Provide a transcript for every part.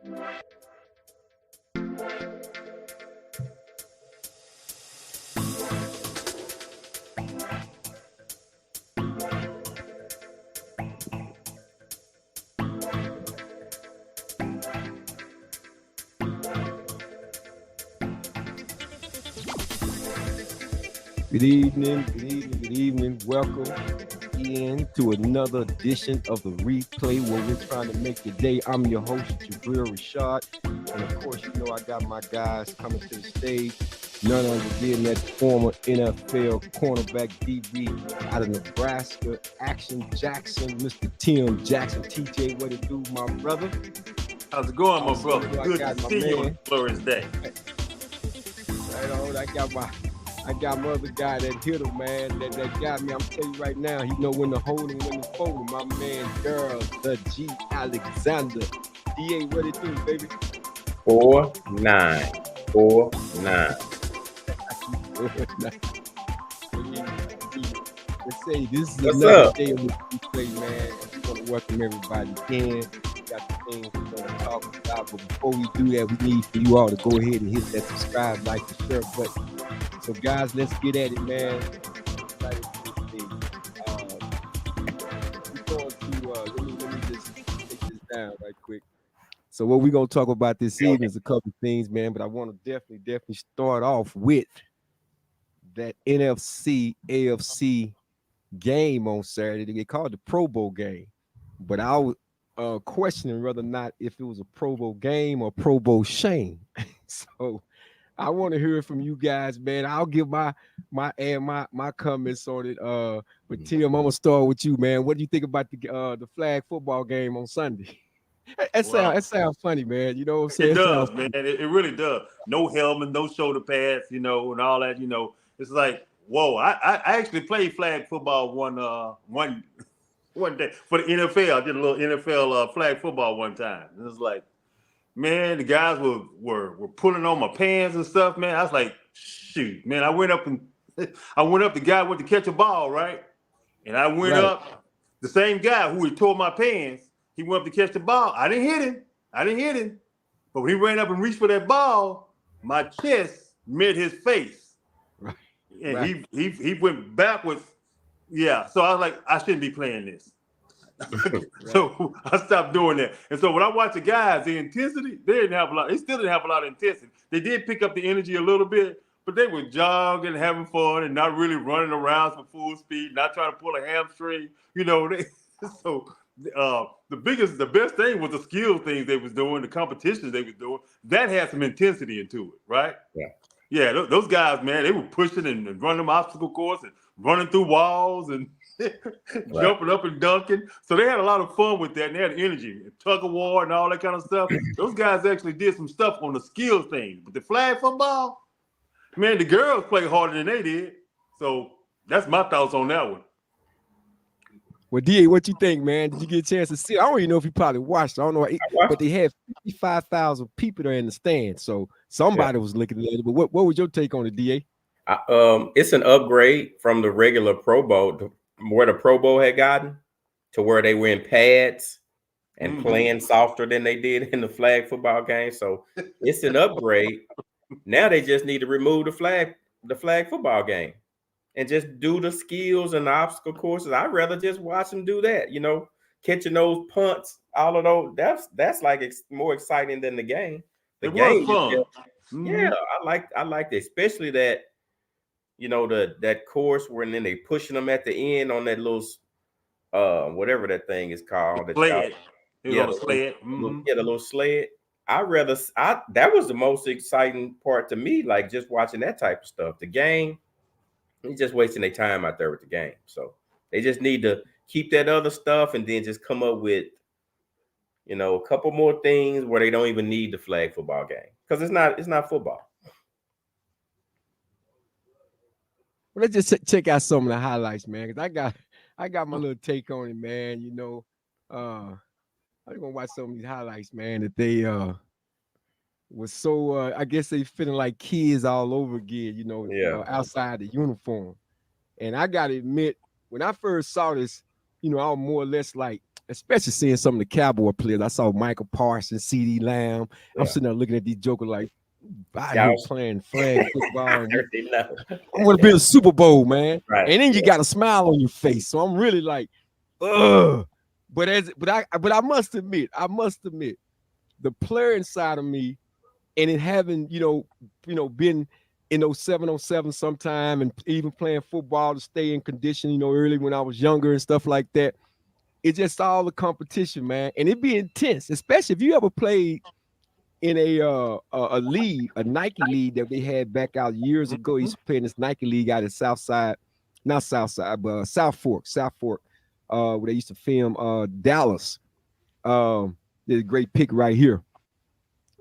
Good evening, good evening, good evening. Welcome in to another edition of the replay where we're trying to make your day. I'm your host, Jabril Rashad. And of course, you know I got my guys coming to the stage. None other than that former NFL cornerback DB out of Nebraska, Action Jackson, Mr. Tim Jackson. TJ, what it do, my brother? How's it going, my brother? Good to see you on Glorious Day. Right on, I got my other guy that hit him, man. That got me. I'm telling you right now, he know when to hold him, when to fold him. My man, girl, the G Alexander. DA, what it do, baby? 4949. Let's say this is What's another up? day of the replay, man. We want to welcome everybody in. We got the things we're going to talk about, but before we do that, we need for you all to go ahead and hit that subscribe, like, and share button. So, guys, let's get at it, man. Let me just take this down right quick. So, what we're going to talk about this evening is a couple things, man, but I want to definitely start off with that NFC AFC game on Saturday. They called the Pro Bowl game, but I was questioning whether or not if it was a Pro Bowl game or Pro Bowl shame. So, I want to hear from you guys, man. I'll give my comments on it. But Tim, I'm gonna start with you, man. What do you think about the flag football game on Sunday? That sounds funny, man. You know what I'm saying? It does, man. It really does. No helmet, no shoulder pads, and all that. It's like, whoa. I actually played flag football one day for the NFL. I did a little NFL flag football one time. It was like, man, the guys were pulling on my pants and stuff, man. I was like, shoot, man. I went up, the guy went to catch a ball, right? And I went up, the same guy who had tore my pants, he went up to catch the ball. I didn't hit him. But when he ran up and reached for that ball, my chest met his face. Right. And he went backwards. Yeah. So I was like, I shouldn't be playing this. So I stopped doing that. And so when I watch the guys, the intensity, they still didn't have a lot of intensity. They did pick up the energy a little bit, but they were jogging, having fun, and not really running around for full speed, not trying to pull a hamstring. The best thing was the skill things they was doing, the competitions they was doing. That had some intensity into it, right? Yeah, those guys, man, they were pushing and running them obstacle course and running through walls and jumping up and dunking. So they had a lot of fun with that, and they had energy, tug of war and all that kind of stuff. Those guys actually did some stuff on the skill thing. But the flag football, man, the girls play harder than they did. So that's my thoughts on that one. Well, DA, what you think, man? Did you get a chance to see it? I don't even know if you probably watched it. I don't know, but they had 55,000 people there in the stand. So somebody was looking at it. But what was your take on it, DA? It's an upgrade from the regular Pro Bowl, where the Pro Bowl had gotten to where they were in pads and playing softer than they did in the flag football game. So it's an upgrade. Now they just need to remove the flag football game and just do the skills and the obstacle courses. I'd rather just watch them do that, catching those punts, all of those. That's like more exciting than the game. The game was fun. Yeah, I liked it, especially that, that course where then they pushing them at the end on that little whatever that thing is called. Sled. The sled. The little sled. That was the most exciting part to me, like just watching that type of stuff. The game, he's just wasting their time out there with the game. So they just need to keep that other stuff and then just come up with, a couple more things where they don't even need the flag football game, because it's not football. Well, let's just check out some of the highlights, man. Because I got my little take on it, man. I'm gonna watch some of these highlights, man. That they was so I guess they feeling like kids all over again, outside the uniform. And I gotta admit, when I first saw this, you know, I was more or less like, especially seeing some of the Cowboy players. I saw Michael Parsons, C.D. Lamb. I'm sitting there looking at these jokers like, out here playing flag football. And I want to be in a Super Bowl, man. Right. And then you got a smile on your face. So I'm really like, ugh. But I must admit, the player inside of me, and it having, you know, been in those 7-on-7 sometime, and even playing football to stay in condition, you know, early when I was younger and stuff like that. It's just all the competition, man, and it be intense, especially if you ever played in a league, a Nike league that they had back out years ago. He used to play in this Nike league out at South Fork, where they used to film Dallas. There's a great pick right here.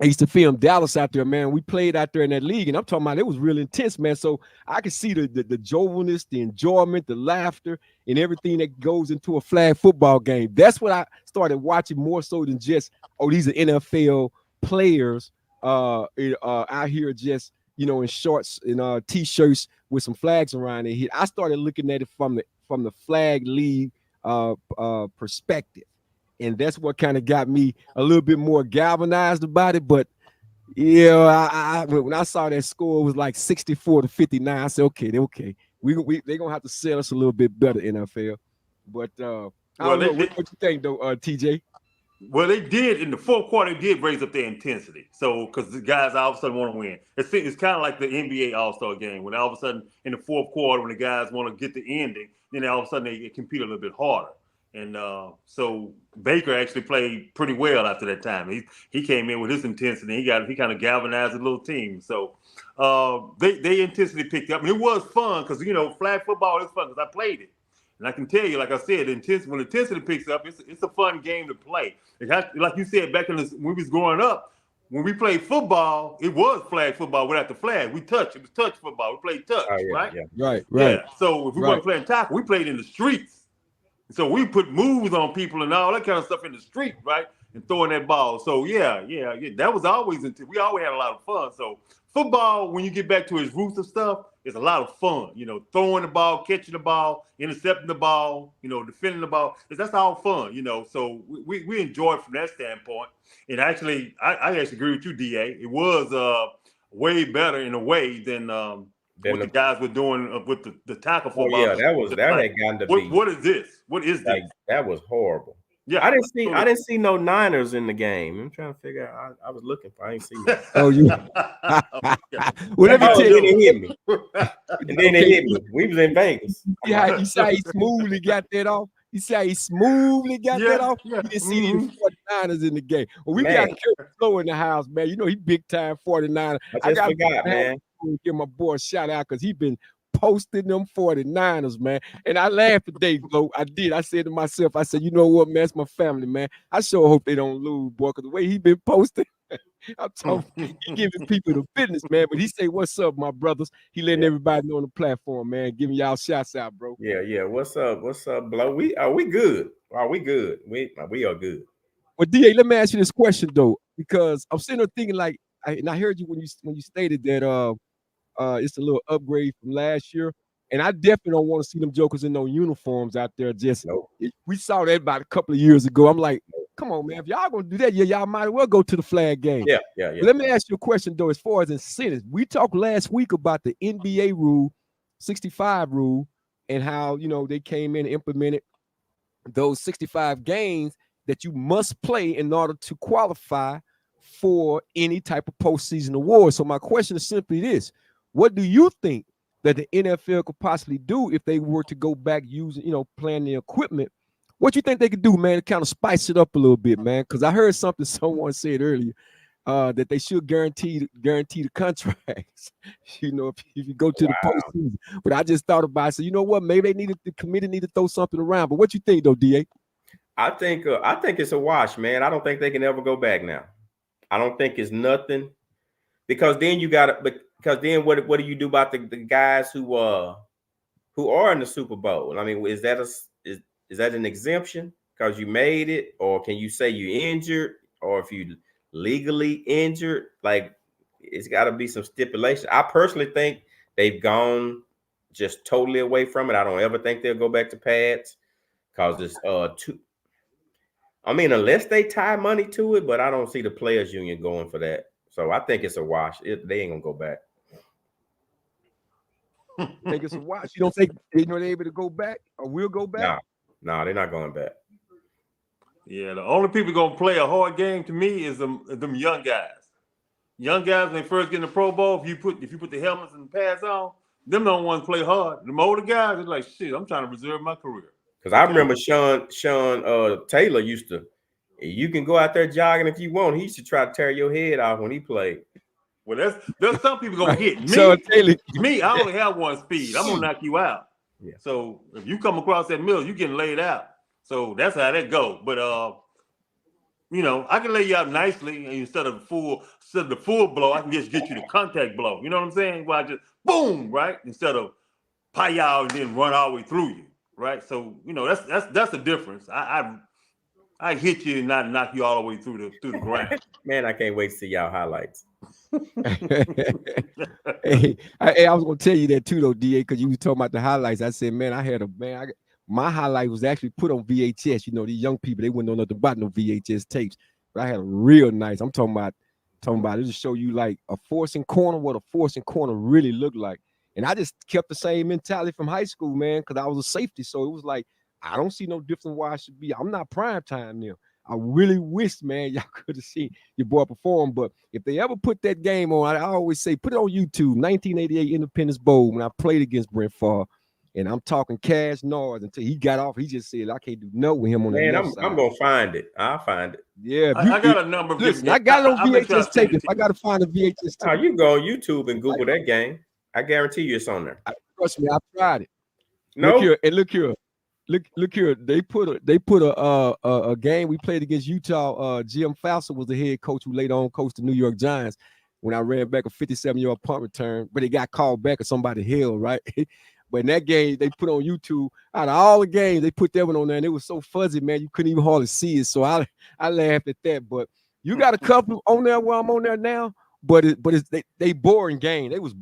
I used to film Dallas out there, man. We played out there in that league, and I'm talking about it was real intense, man. So I could see the jovialness, the enjoyment, the laughter, and everything that goes into a flag football game. That's what I started watching more so than just, oh, these are NFL players out here just, you know, in shorts and t-shirts with some flags around their head. I started looking at it from the flag league perspective. And that's what kind of got me a little bit more galvanized about it. But yeah, when I saw that score, it was like 64-59. I said, okay. They're gonna have to sell us a little bit better, NFL. But I don't know. What you think though, TJ? Well, they did in the fourth quarter. They did raise up their intensity. So, because the guys all of a sudden want to win. It's kind of like the NBA All-Star game, when all of a sudden in the fourth quarter, when the guys want to get the ending, then all of a sudden they compete a little bit harder. And so Baker actually played pretty well after that time. He came in with his intensity. He kind of galvanized the little team. So they intensity picked up. And it was fun because, you know, flag football is fun because I played it. And I can tell you, like I said, when intensity picks up, it's a fun game to play. Like you said, back when we was growing up, when we played football, it was flag football without the flag. It was touch football. We played touch, right? Yeah. Right. Yeah. So if we weren't playing tackle, we played in the streets. So we put moves on people and all that kind of stuff in the street, right? And throwing that ball. So yeah. That was always we always had a lot of fun. So football, when you get back to its roots of stuff, it's a lot of fun. You know, throwing the ball, catching the ball, intercepting the ball, you know, defending the ball. That's all fun, you know. So we enjoy it from that standpoint. And actually, I actually agree with you, DA. It was way better in a way than what the guys were doing with the tackle football. Yeah, that had gotten to be. What is this? What is this? That was horrible. Yeah, I didn't see no Niners in the game. I'm trying to figure out. I was looking for. I didn't see that. Oh, you. Well, let me tell you. Then it hit me. And then it hit me. We was in Vegas. Yeah, you see how he smoothly got that off. You see how he smoothly got that off. Yeah. You didn't see the 49ers in the game. Well, we got Curtis Lowe in the house, man. You know he big time 49ers. I just forgot, man. Give my boy a shout out because he been posting them 49ers, man. And I laughed today, bro. I did. I said to myself, I said, you know what, man? It's my family, man. I sure hope they don't lose, boy, because the way he been posting, I'm talking, he giving people the business, man. But he say, what's up, my brothers? He letting everybody know on the platform, man. Giving y'all shouts out, bro. Yeah. What's up, Blow? We good. Are we good? We are good. Well, DA, let me ask you this question though, because I'm sitting there thinking like, I heard you when you stated that it's a little upgrade from last year. And I definitely don't want to see them jokers in no uniforms out there. We saw that about a couple of years ago. I'm like, come on, man. If y'all gonna do that, y'all might as well go to the flag game. Yeah. Let me ask you a question though, as far as incentives. We talked last week about the NBA rule, 65 rule, and how, you know, they came in and implemented those 65 games that you must play in order to qualify for any type of postseason award. So my question is simply this: what do you think that the NFL could possibly do if they were to go back using, you know, playing the equipment? What you think they could do, man, to kind of spice it up a little bit, man? Because I heard something someone said earlier that they should guarantee the contracts, you know, if you go to the postseason. But I just thought about it. So you know what? Maybe the committee need to throw something around. But what you think, though, DA? I think it's a wash, man. I don't think they can ever go back now. I don't think it's nothing, because then you got to. Because then what do you do about the guys who are in the Super Bowl? I mean, is that an exemption because you made it, or can you say you injured, or if you legally injured? Like, it's got to be some stipulation. I personally think they've gone just totally away from it. I don't ever think they'll go back to pads because it's two. I mean, unless they tie money to it, but I don't see the players union going for that. So I think it's a wash. They ain't gonna go back. I think it's a wash. You don't think they're able to go back or will go back? No, they're not going back. Yeah, the only people gonna play a hard game to me is them young guys. Young guys, when they first get in the Pro Bowl, if you put the helmets and the pads on, them don't want to play hard. The older guys are like, shit, I'm trying to preserve my career. Because I remember Sean Taylor used to, you can go out there jogging if you want. He used to try to tear your head off when he played. Well, there's some people gonna hit me. So Taylor, me, I only have one speed. I'm gonna knock you out. Yeah. So if you come across that middle, you getting laid out. So that's how that go. But you know, I can lay you out nicely, and instead of the full blow, I can just get you the contact blow. You know what I'm saying? Where I just boom, right? Instead of pie-yow and then run all the way through you, right? So you know that's the difference. I hit you and not knock you all the way through the ground. Man, I can't wait to see y'all highlights. Hey, I was gonna tell you that too, though, DA, because you was talking about the highlights. I said, man, my highlight was actually put on VHS. You know, these young people, they wouldn't know nothing about no VHS tapes, but I had a real nice. I'm talking about it to show you like a forcing corner, what a forcing corner really looked like. And I just kept the same mentality from high school, man, because I was a safety. So it was like, I don't see no different where I should be. I'm not prime time now. I really wish, man, y'all could have seen your boy perform. But if they ever put that game on, I always say, put it on YouTube, 1988 Independence Bowl, when I played against Brent Favre. And I'm talking Cash Norris until he got off. He just said, I can't do no with him on the left side. I'm going to find it. I'll find it. Yeah. I got a number. Listen, I got it on VHS tape. If I got to find a VHS tape. You can go on YouTube and Google that game. I guarantee you it's on there. Trust me, I tried it. No. Look here. They put a game we played against Utah. Jim Fauser was the head coach who later on coached the New York Giants when I ran back a 57-yard punt return, but it got called back or somebody held, right? But in that game, they put on YouTube. Out of all the games, they put that one on there, and it was so fuzzy, man, you couldn't even hardly see it. So I laughed at that. But you got a couple on there where I'm on there now, but they boring game. It was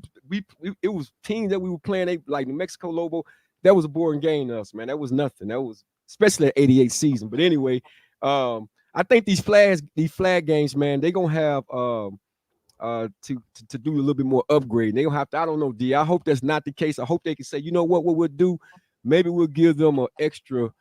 teams that we were playing. They like New Mexico Lobo. That was a boring game to us, man. That was nothing. That was especially the '88 season. But anyway, I think these flag games, man, they're gonna have to do a little bit more upgrade. They don't have to. I don't know, D. I hope that's not the case. I hope they can say, you know what we'll do? Maybe we'll give them an extra $1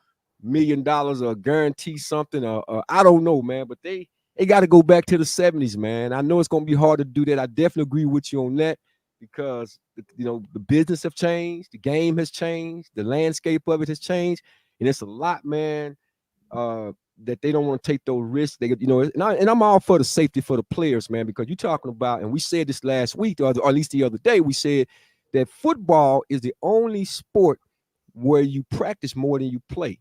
million or guarantee something. I don't know, man. But they got to go back to the 70s, man. I know it's gonna be hard to do that. I definitely agree with you on that. Because the business have changed, the game has changed, the landscape of it has changed, and it's a lot, man, that they don't want to take those risks. And I'm all for the safety for the players, man, because you're talking about, and we said this last week, or at least the other day, we said that football is the only sport where you practice more than you play.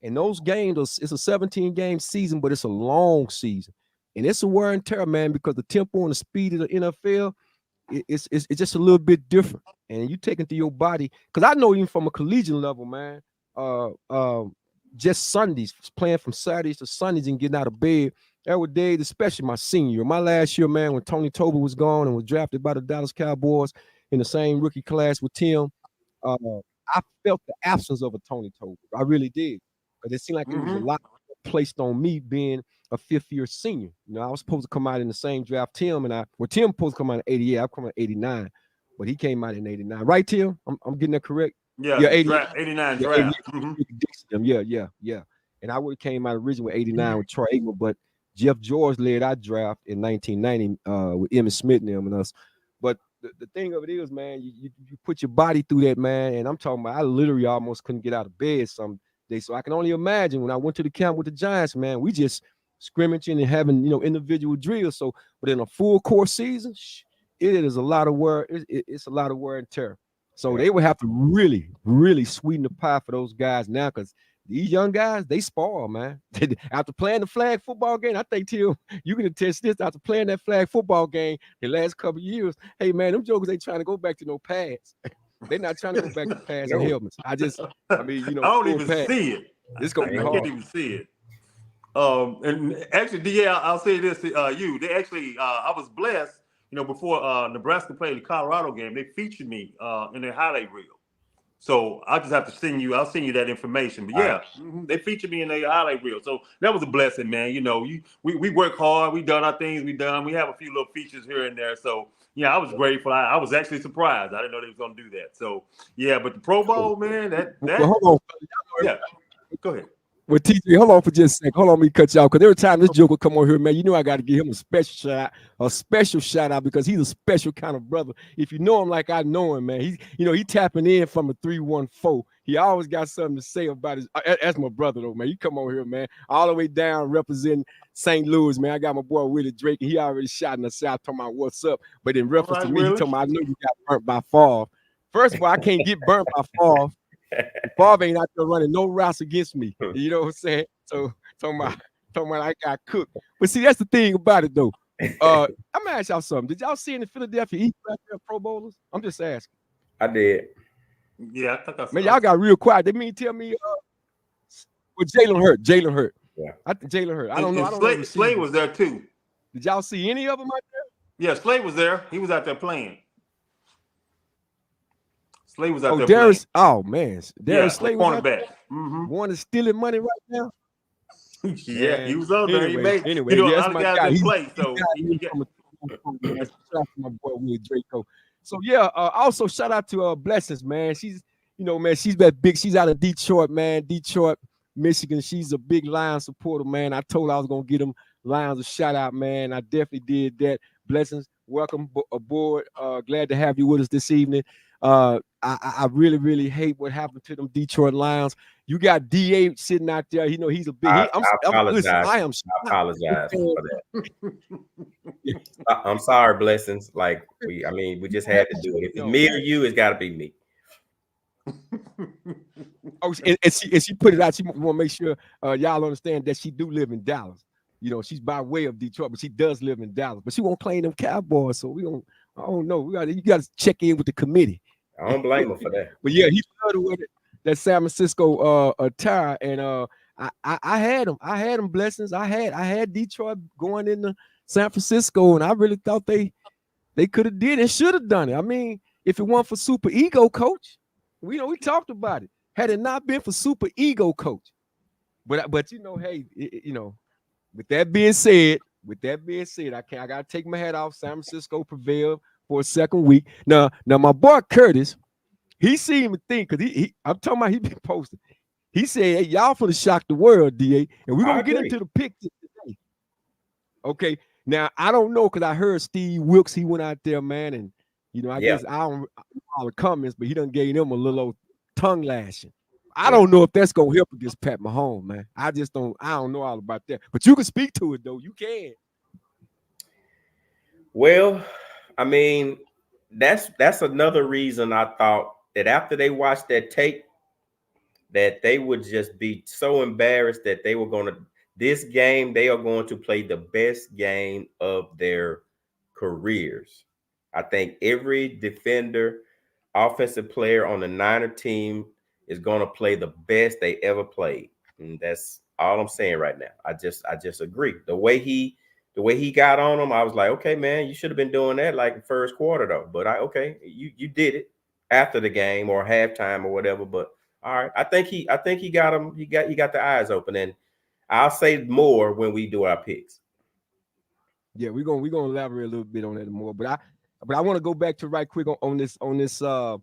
And those games, it's a 17-game season, but it's a long season, and it's a wear and tear, man, because the tempo and the speed of the NFL. It's just a little bit different, and you take it to your body. Because I know even from a collegiate level, man, just Sundays, playing from Saturdays to Sundays and getting out of bed. There were days, especially my senior year, my last year, man, when Tony Tobin was gone and was drafted by the Dallas Cowboys in the same rookie class with Tim. I felt the absence of a Tony Tobin. I really did, because it seemed like it was a lot placed on me being a fifth-year senior. I was supposed to come out in the same draft Tim Tim supposed to come out in 88. I'm coming in 89, but he came out in 89. Right, Tim? I'm getting that correct? Yeah, 89 draft. Yeah. And I would have came out originally with 89 with Troy Aikman, but Jeff George led our draft in 1990 with Emmitt Smith and us. But the thing of it is, man, you put your body through that, man, and I'm talking about I literally almost couldn't get out of bed some days. So I can only imagine when I went to the camp with the Giants, man, we just scrimmaging and having individual drills. So, but in a full course season, it is a lot of wear. It's a lot of wear and tear. So they would have to really, really sweeten the pie for those guys now, because these young guys, they spoil, man. After playing the flag football game, I think, Tim, you can attest this. After playing that flag football game the last couple of years, hey, man, them jokers ain't trying to go back to no pads. They're not trying to go back to pads and helmets. I don't even see it. It's gonna be hard. I can't even see it. And actually, DA, I'll say this to you. They actually, I was blessed, before Nebraska played the Colorado game, they featured me in their highlight reel. So I'll just have to send you. I'll send you that information. But yeah, they featured me in their highlight reel. So that was a blessing, man. You know, we work hard. We done our things. We have a few little features here and there. So yeah, I was grateful. I was actually surprised. I didn't know they was gonna do that. So yeah, but the Pro Bowl, man, that Well, hold on. yeah. Go ahead. Well, TJ, hold on for just a second. Hold on, me cut you off. Because every time this joker come on here, man, you know I got to give him a special shout out because he's a special kind of brother. If you know him like I know him, man, he tapping in from a 314. He always got something to say about his. That's my brother though, man. You come on here, man, all the way down representing St. Louis, man. I got my boy Willie Drake, and he already shot in the South talking about what's up. But in reference to me, he talking about I know you got burnt by Favre. First of all, I can't get burnt by Favre. Favre ain't out there running no routes against me. You know what I'm saying? So talking about I got cooked. But see, that's the thing about it though. I'm gonna ask y'all something. Did y'all see in the Philadelphia Eagles out there Pro Bowlers? I'm just asking. I did. Yeah, I think I saw. Man, y'all got real quiet. They mean tell me well, Jalen Hurt. Yeah. I think Jalen Hurt. I don't know. Slade was there too. Did y'all see any of them out there? Yeah, Slade was there. He was out there playing. Slade was out there Darius, playing. oh man. Darius Slade was cornerback. One is stealing money right now. Yeah, he was on there. Anyway, a lot of guys didn't play, so my boy Will Draco. So yeah, also shout out to Blessings, man. She's that big. She's out of Detroit, man. Detroit, Michigan. She's a big Lions supporter, man. I told her I was gonna get them Lions a shout out, man. I definitely did that. Blessings, welcome aboard. Glad to have you with us this evening. I really, really hate what happened to them Detroit Lions. You got DA sitting out there. You know, he's a big. I apologize. I apologize for that. I'm sorry, Blessings. Like we just had to do it. If it's me or you, it's got to be me. And she put it out. She want to make sure y'all understand that she do live in Dallas. You know, she's by way of Detroit, but she does live in Dallas. But she won't play them Cowboys, so we don't. I don't know. You got to check in with the committee. I don't blame her for that. But yeah, he loved with it. That San Francisco attire, and I had him. I had him Blessings. I had Detroit going into San Francisco, and I really thought they could have did and should have done it. I mean, if it weren't for Super Ego Coach, we talked about it. Had it not been for Super Ego Coach, but you know, hey, with that being said, I gotta take my hat off. San Francisco prevailed for a second week. Now my boy Curtis, he seemed to think because I'm talking about he been posting. He said, "Hey, y'all finna shock the world, DA, and we're gonna get into the pick today." Okay, now I don't know because I heard Steve Wilkes. He went out there, man, and I guess I don't all the comments, but he done gave them a little old tongue lashing. I don't know if that's gonna help against Pat Mahomes, man. I don't know all about that. But you can speak to it though. You can. Well, I mean, that's another reason I thought that after they watched that tape, that they would just be so embarrassed that they are going to play the best game of their careers. I think every defender, offensive player on the Niner team is going to play the best they ever played. And that's all I'm saying right now. I just agree. The way he got on them, I was like, okay, man, you should have been doing that like the first quarter though. But you did it after the game or halftime or whatever. But all right, I think he got him. He got the eyes open, and I'll say more when we do our picks. Yeah, we're gonna elaborate a little bit on that more. But I want to go back to right quick on this NFC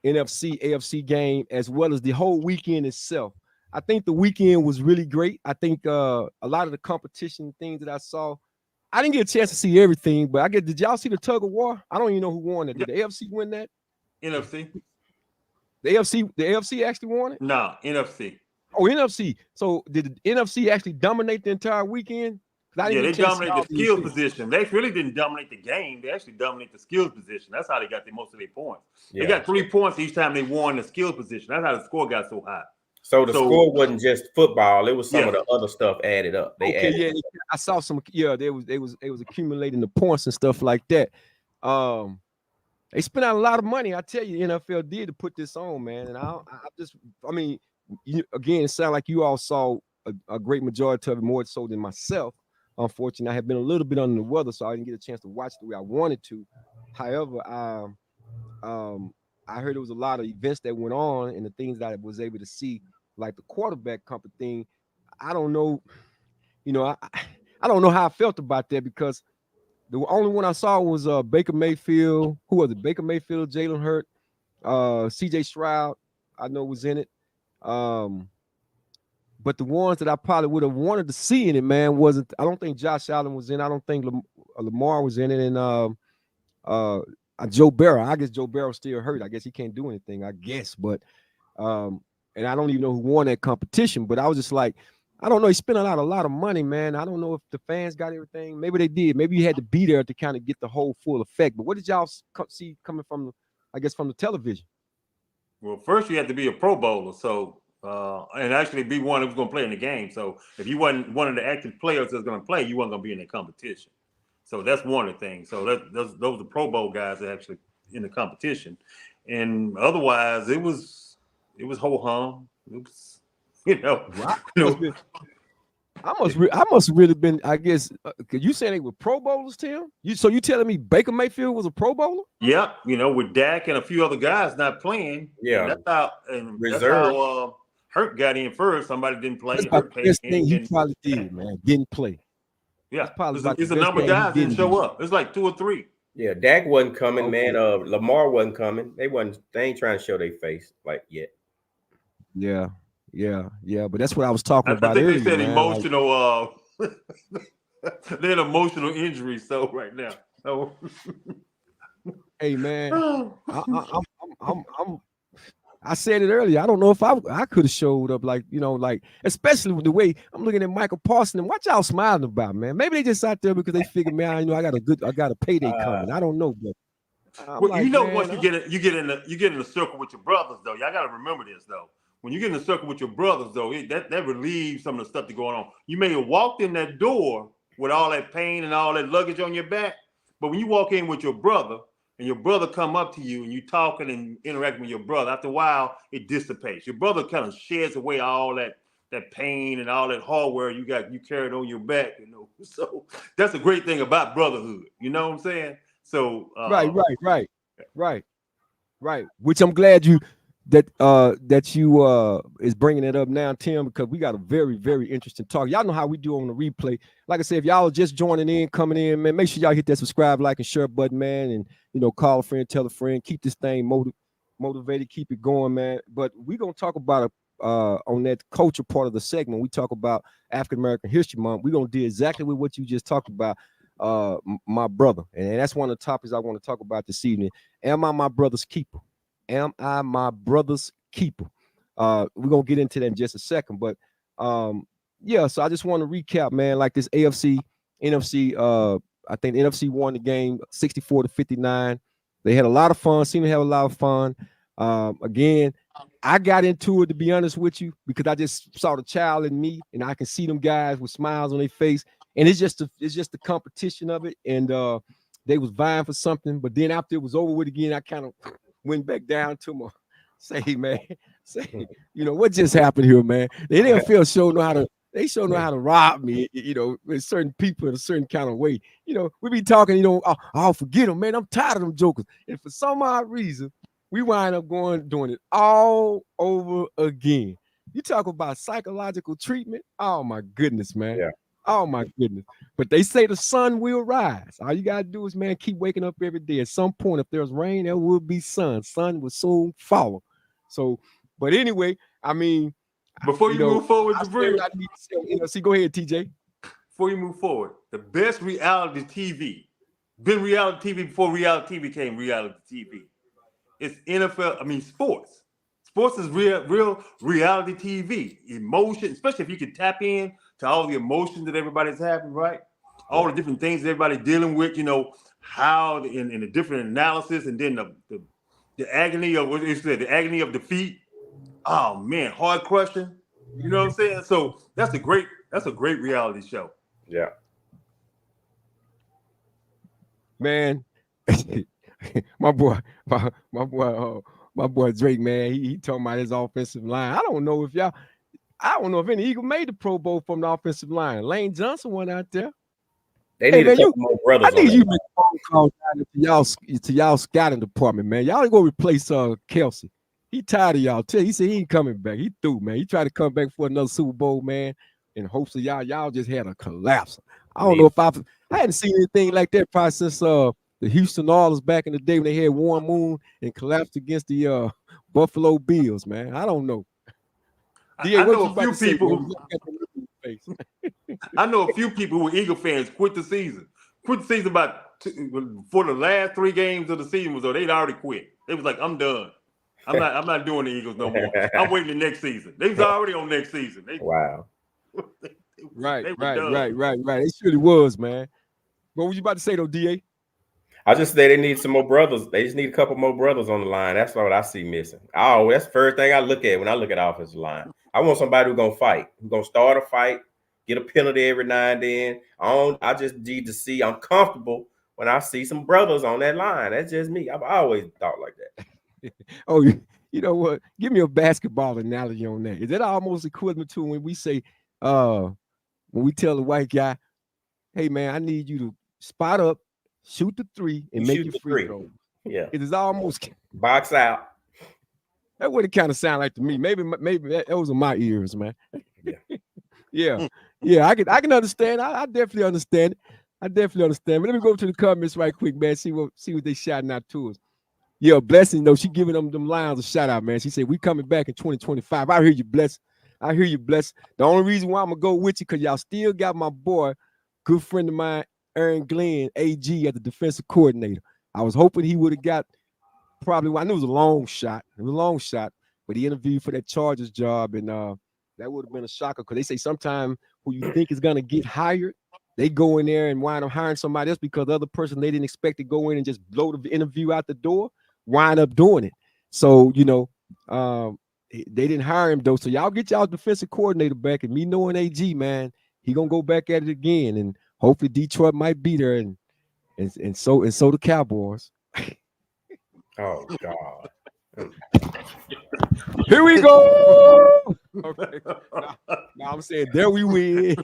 AFC game as well as the whole weekend itself. I think the weekend was really great. I think a lot of the competition things that I saw, I didn't get a chance to see everything, but did y'all see the tug of war? I don't even know who won it. Did the AFC win that? NFC. The AFC actually won it? No, NFC. Oh, NFC. So did the NFC actually dominate the entire weekend? They dominated the skills position. They really didn't dominate the game. They actually dominated the skills position. That's how they got most of their points. Yeah. They got 3 points each time they won the skills position. That's how the score got so high. So the score wasn't just football; it was some of the other stuff added up. I saw some. Yeah, they was accumulating the points and stuff like that. They spent out a lot of money. I tell you, NFL did to put this on, man. And again, it sounds like you all saw a great majority of it, more so than myself. Unfortunately, I have been a little bit under the weather, so I didn't get a chance to watch the way I wanted to. However, I heard there was a lot of events that went on and the things that I was able to see, like the quarterback company thing. I don't know, I don't know how I felt about that because the only one I saw was Baker Mayfield. Who was it? Baker Mayfield, Jalen Hurt, CJ Stroud, I know was in it. But the ones that I probably would have wanted to see in it, man, wasn't. I don't think Josh Allen was in. I don't think Lamar was in it, and Joe Burrow. I guess Joe Burrow still hurt. I guess he can't do anything. I guess, but and I don't even know who won that competition. But I was just like, I don't know. He spent a lot of money, man. I don't know if the fans got everything. Maybe they did. Maybe you had to be there to kind of get the whole full effect. But what did y'all see coming from, I guess, from the television? Well, first you had to be a Pro Bowler, so and actually be one who was going to play in the game. So if you wasn't one of the active players that's going to play, you wasn't going to be in the competition. So that's one of the things. So those are the Pro Bowl guys that actually in the competition, and otherwise it was ho hum. It was, I must have really been, I guess, cause you saying they were Pro Bowlers, Tim? So you telling me Baker Mayfield was a Pro Bowler? Yeah, with Dak and a few other guys not playing. Yeah, that's how Hurt got in first. Somebody didn't play. That's the best thing he probably did, man. Didn't play. Yeah, it's a number of guys didn't show up. It's like 2 or 3. Yeah, Dak wasn't coming, man. Lamar wasn't coming. They ain't trying to show their face like yet. Yeah. But that's what I was talking about. I think earlier, they said man. emotional. They had emotional injuries. So right now. So. Hey man, I said it earlier. I don't know if I could have showed up, like especially with the way I'm looking at Michael Parsons. And what y'all smiling about, man? Maybe they just out there because they figured, man, I got a payday coming. I don't know, but once you get in the circle with your brothers, though, y'all got to remember this, though. When you get in the circle with your brothers, though, that relieves some of the stuff that's going on. You may have walked in that door with all that pain and all that luggage on your back, but when you walk in with your brother and your brother come up to you and you talking and interacting with your brother, after a while, it dissipates. Your brother kind of sheds away all that pain and all that hardware you carried on your back, So that's a great thing about brotherhood. You know what I'm saying? So right. Which I'm glad that you is bringing it up now, Tim, because we got a very, very interesting talk. Y'all know how we do on the replay. Like I said, if y'all are just coming in, man, make sure y'all hit that subscribe, like, and share button, man, and call a friend, tell a friend, keep this thing motivated, keep it going, man. But we're gonna talk about on that culture part of the segment. We talk about African American History Month. We're gonna do exactly with what you just talked about, my brother, and that's one of the topics I want to talk about this evening. Am I my brother's keeper? Am I my brother's keeper? We're gonna get into that in just a second, but so I just want to recap, man. Like this NFC, I think the NFC won the game 64-59. They had a lot of fun, seemed to have a lot of fun. Again, I got into it, to be honest with you, because I just saw the child in me, and I can see them guys with smiles on their face, and it's just the competition of it, and they was vying for something. But then after it was over with again, I kind of went back down to my what just happened here, man? The NFL show know how to rob me, with certain people in a certain kind of way. We be talking, I'll forget them, man. I'm tired of them jokers. And for some odd reason, we wind up doing it all over again. You talk about psychological treatment. Oh my goodness, man. Yeah. Oh my goodness. But they say the sun will rise. All you gotta do is, man, keep waking up every day. At some point, if there's rain, there will be sun. Sun will soon follow. So, but anyway, I mean, before you move forward, go ahead, TJ. Before you move forward, the best reality TV, been reality TV before reality TV became reality TV. It's NFL, sports. Sports is real reality TV. Emotion, especially if you can tap in to all the emotions that everybody's having, right? All the different things that everybody's dealing with, how in the different analysis, and then the agony of what is the agony of defeat. Oh man, hard question. You know what I'm saying? So that's a great reality show. Yeah. Man, my boy Drake, man, he talking about his offensive line. I don't know if any Eagle made the Pro Bowl from the offensive line. Lane Johnson went out there. They Hey need a man, couple more brothers I on need you that. to make a phone call down to y'all scouting department, man. Y'all ain't gonna replace Kelsey. He tired of y'all. He said he ain't coming back. He through, man. He tried to come back for another Super Bowl, man, in hopes of y'all just had a collapse. I don't know if I hadn't seen anything like that probably since the Houston Oilers back in the day when they had Warren Moon and collapsed against the Buffalo Bills, man. I don't know. I know a few people who I know a few people who were Eagle fans quit the season. Quit the season for the last 3 games of the season was they'd already quit. They was like, I'm done. I'm not doing the Eagles no more. I'm waiting the next season. They was already on next season. Wow. Right. It surely was, man. What was you about to say though, DA? I just say they need some more brothers. They just need a couple more brothers on the line. That's what I see missing. Oh, that's the first thing I look at when I look at offensive line. I want somebody who's gonna fight, who's gonna start a fight, get a penalty every now and then. I just need to see. I'm comfortable when I see some brothers on that line. That's just me. I've always thought like that. Oh, you know what? Give me a basketball analogy on that. Is that almost equivalent to when we say, when we tell the white guy, hey man, I need you to spot up, shoot the 3, and make your free throw. Yeah. It is almost box out. That would it kind of sound like to me. Maybe those are my ears, man. Yeah. I can understand. I definitely understand it. But let me go to the comments right quick, man. See what they shouting out to us. Yeah, Blessing, she giving them lines a shout out, man. She said, we coming back in 2025. I hear you, Bless. The only reason why I'm going to go with you, because y'all still got my boy, good friend of mine, Aaron Glenn, AG, at the defensive coordinator. I was hoping he would have got probably, I knew it was a long shot. But he interviewed for that Chargers job, and that would have been a shocker, because they say sometimes who you think is going to get hired, they go in there and wind up hiring somebody else because the other person they didn't expect to go in and just blow the interview out the door, wind up doing it. So, they didn't hire him, though. So y'all get y'all defensive coordinator back, and me knowing AG, man, he going to go back at it again, and hopefully Detroit might be there, and so the Cowboys. Oh, God. Here we go. Okay. Now I'm saying there we win.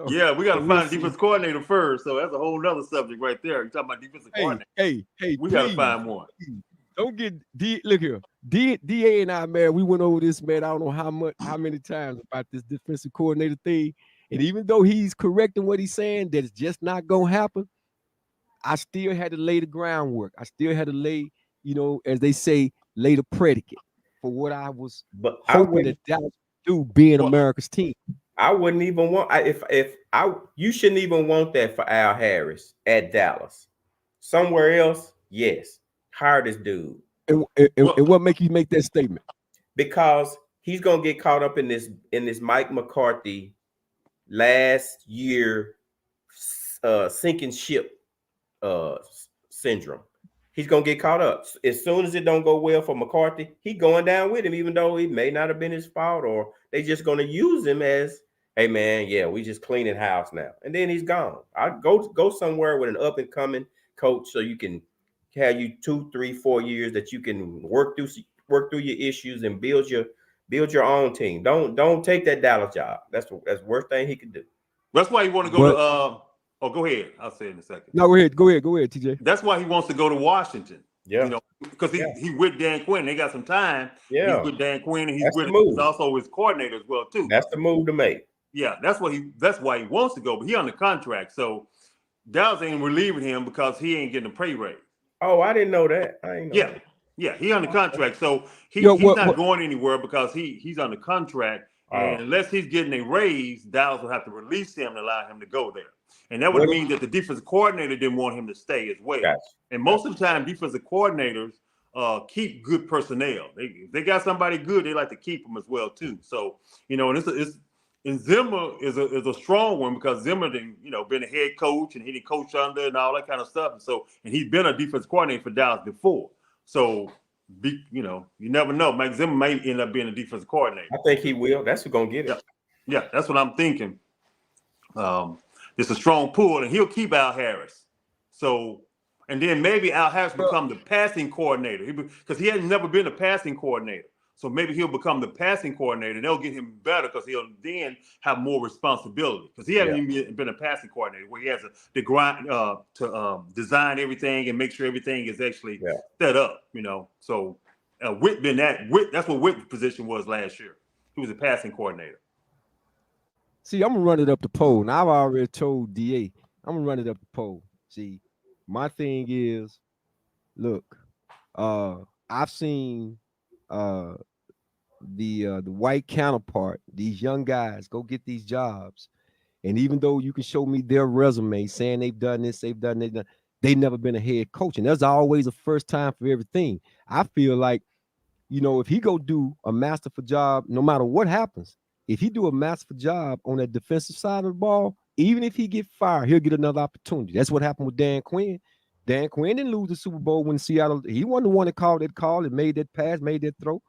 Yeah, we got to find a defense coordinator first. So that's a whole nother subject right there. You're talking about defensive coordinator. Hey, we got to find one. Don't get look here. DA and I, man, we went over this, man. I don't know how many times about this defensive coordinator thing. And even though he's correcting what he's saying, that it's just not gonna happen, I still had to lay the groundwork. I still had to lay, as they say, lay the predicate for what I was hoping that Dallas do, being America's team. I wouldn't even want you shouldn't even want that for Al Harris at Dallas. Somewhere else, yes. Hire this dude. And what make you make that statement? Because he's gonna get caught up in this Mike McCarthy last year sinking ship syndrome. He's gonna get caught up. As soon as it don't go well for McCarthy, he going down with him, even though it may not have been his fault, or they just gonna use him as, hey man, yeah, we just cleaning house now, and then he's gone. I go somewhere with an up and coming coach, so you can have you 2, 3, 4 years that you can work through your issues and build your own team. Don't take that Dallas job. That's the worst thing he could do. That's why you want to go to. Go ahead. I'll say it in a second. No, go ahead, TJ. That's why he wants to go to Washington. Yeah, because he with Dan Quinn. They got some time. Yeah, he's with Dan Quinn, and he's also his coordinator as well too. That's the move to make. Yeah, that's why he wants to go. But he on the contract, so Dallas ain't relieving him because he ain't getting a pay raise. Oh, I didn't know that. I ain't know that. Yeah, he on the contract, so he's not going anywhere because he's on the contract. And unless he's getting a raise, Dallas will have to release him and allow him to go there. And that would mean that the defensive coordinator didn't want him to stay as well. Gotcha. And most of the time, defensive coordinators keep good personnel. They got somebody good, they like to keep them as well too. So and Zimmer is a strong one because Zimmer been a head coach and he didn't coach under and all that kind of stuff. And he's been a defensive coordinator for Dallas before. So you never know. Mike Zimmer may end up being a defensive coordinator. I think he will. That's who's gonna get it. Yeah, that's what I'm thinking. It's a strong pull, and he'll keep Al Harris. So, and then maybe Al Harris become the passing coordinator because he has never been a passing coordinator. So maybe he'll become the passing coordinator. They'll get him better because he'll then have more responsibility because he hasn't even been a passing coordinator where he has the grind to design everything and make sure everything is actually set up. So Whit that's what Whit's position was last year. He was a passing coordinator. See, I'm gonna run it up the pole. Now I've already told DA I'm gonna run it up the pole. See, my thing is, look, I've seen the white counterpart, these young guys go get these jobs, and even though you can show me their resume saying they've done this, they've never been a head coach, and there's always a first time for everything. I feel like, if he go do a master for job, no matter what happens, if he do a master for job on that defensive side of the ball, even if he get fired, he'll get another opportunity. That's what happened with Dan Quinn. Dan Quinn didn't lose the Super Bowl when Seattle. He wasn't the one that called that call and made that pass, made that throw.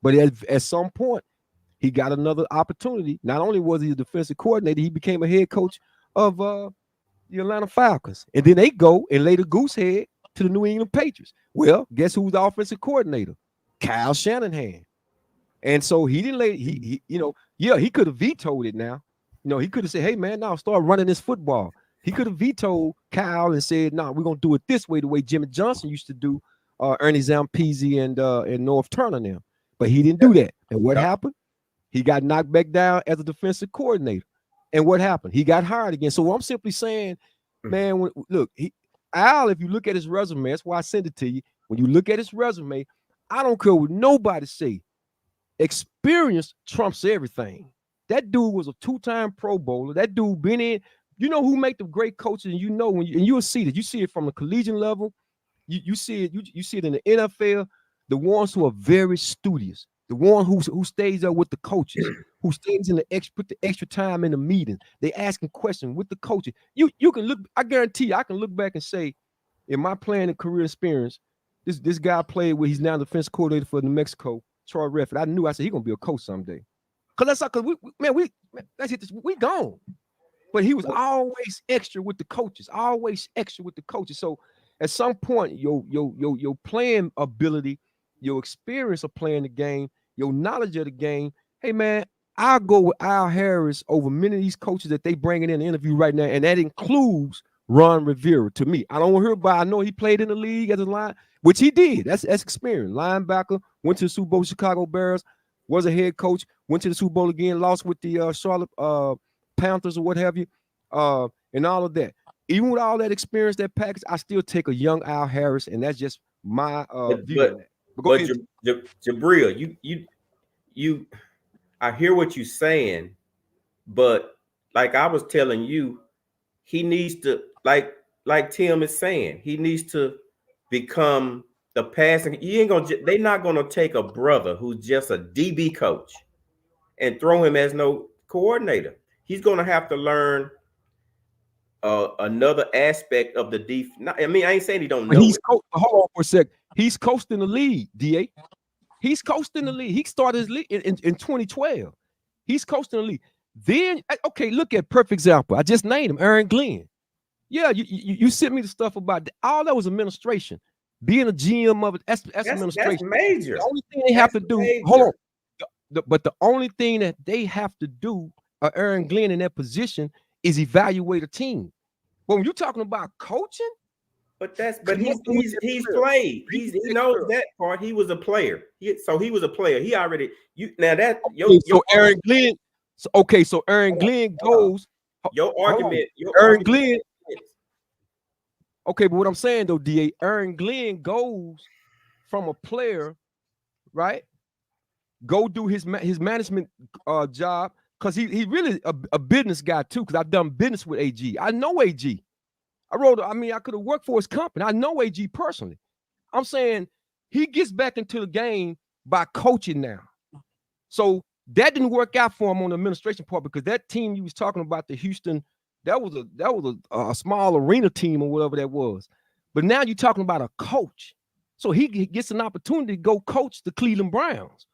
But at some point, he got another opportunity. Not only was he a defensive coordinator, he became a head coach of the Atlanta Falcons. And then they go and lay the goose head to the New England Patriots. Well, guess who's the offensive coordinator? Kyle Shanahan. And so he didn't lay, he could have vetoed it now. He could have said, hey, man, now start running this football. He could have vetoed Kyle and said, no, we're going to do it this way, the way Jimmy Johnson used to do Ernie Zampese and North Turner now. But he didn't do that. And what happened? He got knocked back down as a defensive coordinator. And what happened? He got hired again. So I'm simply saying, man, look, Al, if you look at his resume, that's why I sent it to you. When you look at his resume, I don't care what nobody say. Experience trumps everything. That dude was a 2-time Pro Bowler. That dude been in. You know who make the great coaches, and you'll see that. You see it from the collegiate level. You see it. You see it in the NFL. The ones who are very studious, the one who stays up with the coaches, who stays put the extra time in the meeting. They asking questions with the coaches. You can look. I guarantee you, I can look back and say, in my playing and career experience, this guy played where he's now the defense coordinator for New Mexico, Troy Redford. I said he's gonna be a coach someday. Cause we gone. But he was always extra with the coaches, So at some point, your playing ability, your experience of playing the game, your knowledge of the game. Hey man, I'll go with Al Harris over many of these coaches that they bringing in the interview right now, and that includes Ron Rivera. To me, I don't want to hear about. I know he played in the league as a line, which he did. That's experience. Linebacker, went to the Super Bowl, Chicago Bears, was a head coach, went to the Super Bowl again, lost with the Charlotte Panthers or what have you, and all of that. Even with all that experience, that package, I still take a young Al Harris, and that's just my view of that. But Jabril, you, I hear what you're saying, but like I was telling you, he needs to, like Tim is saying, he needs to become the passing. They're not gonna take a brother who's just a DB coach and throw him as no coordinator. He's gonna have to learn another aspect of the defense. I mean, I ain't saying he don't know. Hold on for a sec. He's coasting the league, DA. He's coasting the league. He started his league in 2012. He's coasting the league. Then, okay, look at perfect example. I just named him, Aaron Glenn. Yeah, you sent me the stuff about that. All that was administration. Being a GM of it, that's administration. That's major. The only thing they have to do, hold on. But the only thing that they have to do, Aaron Glenn in that position, is evaluate a team. But when you're talking about coaching, But he's played. He knows that part. He was a player. So he was a player. He already Aaron Glenn. So Aaron Glenn goes. Your argument. Aaron Glenn. Okay, but what I'm saying though, DA, Aaron Glenn goes from a player, right? Go do his management job, because he really a business guy too. Because I've done business with AG. I know AG. I could have worked for his company. I know AG personally. I'm saying he gets back into the game by coaching now. So that didn't work out for him on the administration part, because that team you was talking about, the Houston, that was a small arena team or whatever that was. But now you're talking about a coach. So he gets an opportunity to go coach the Cleveland Browns.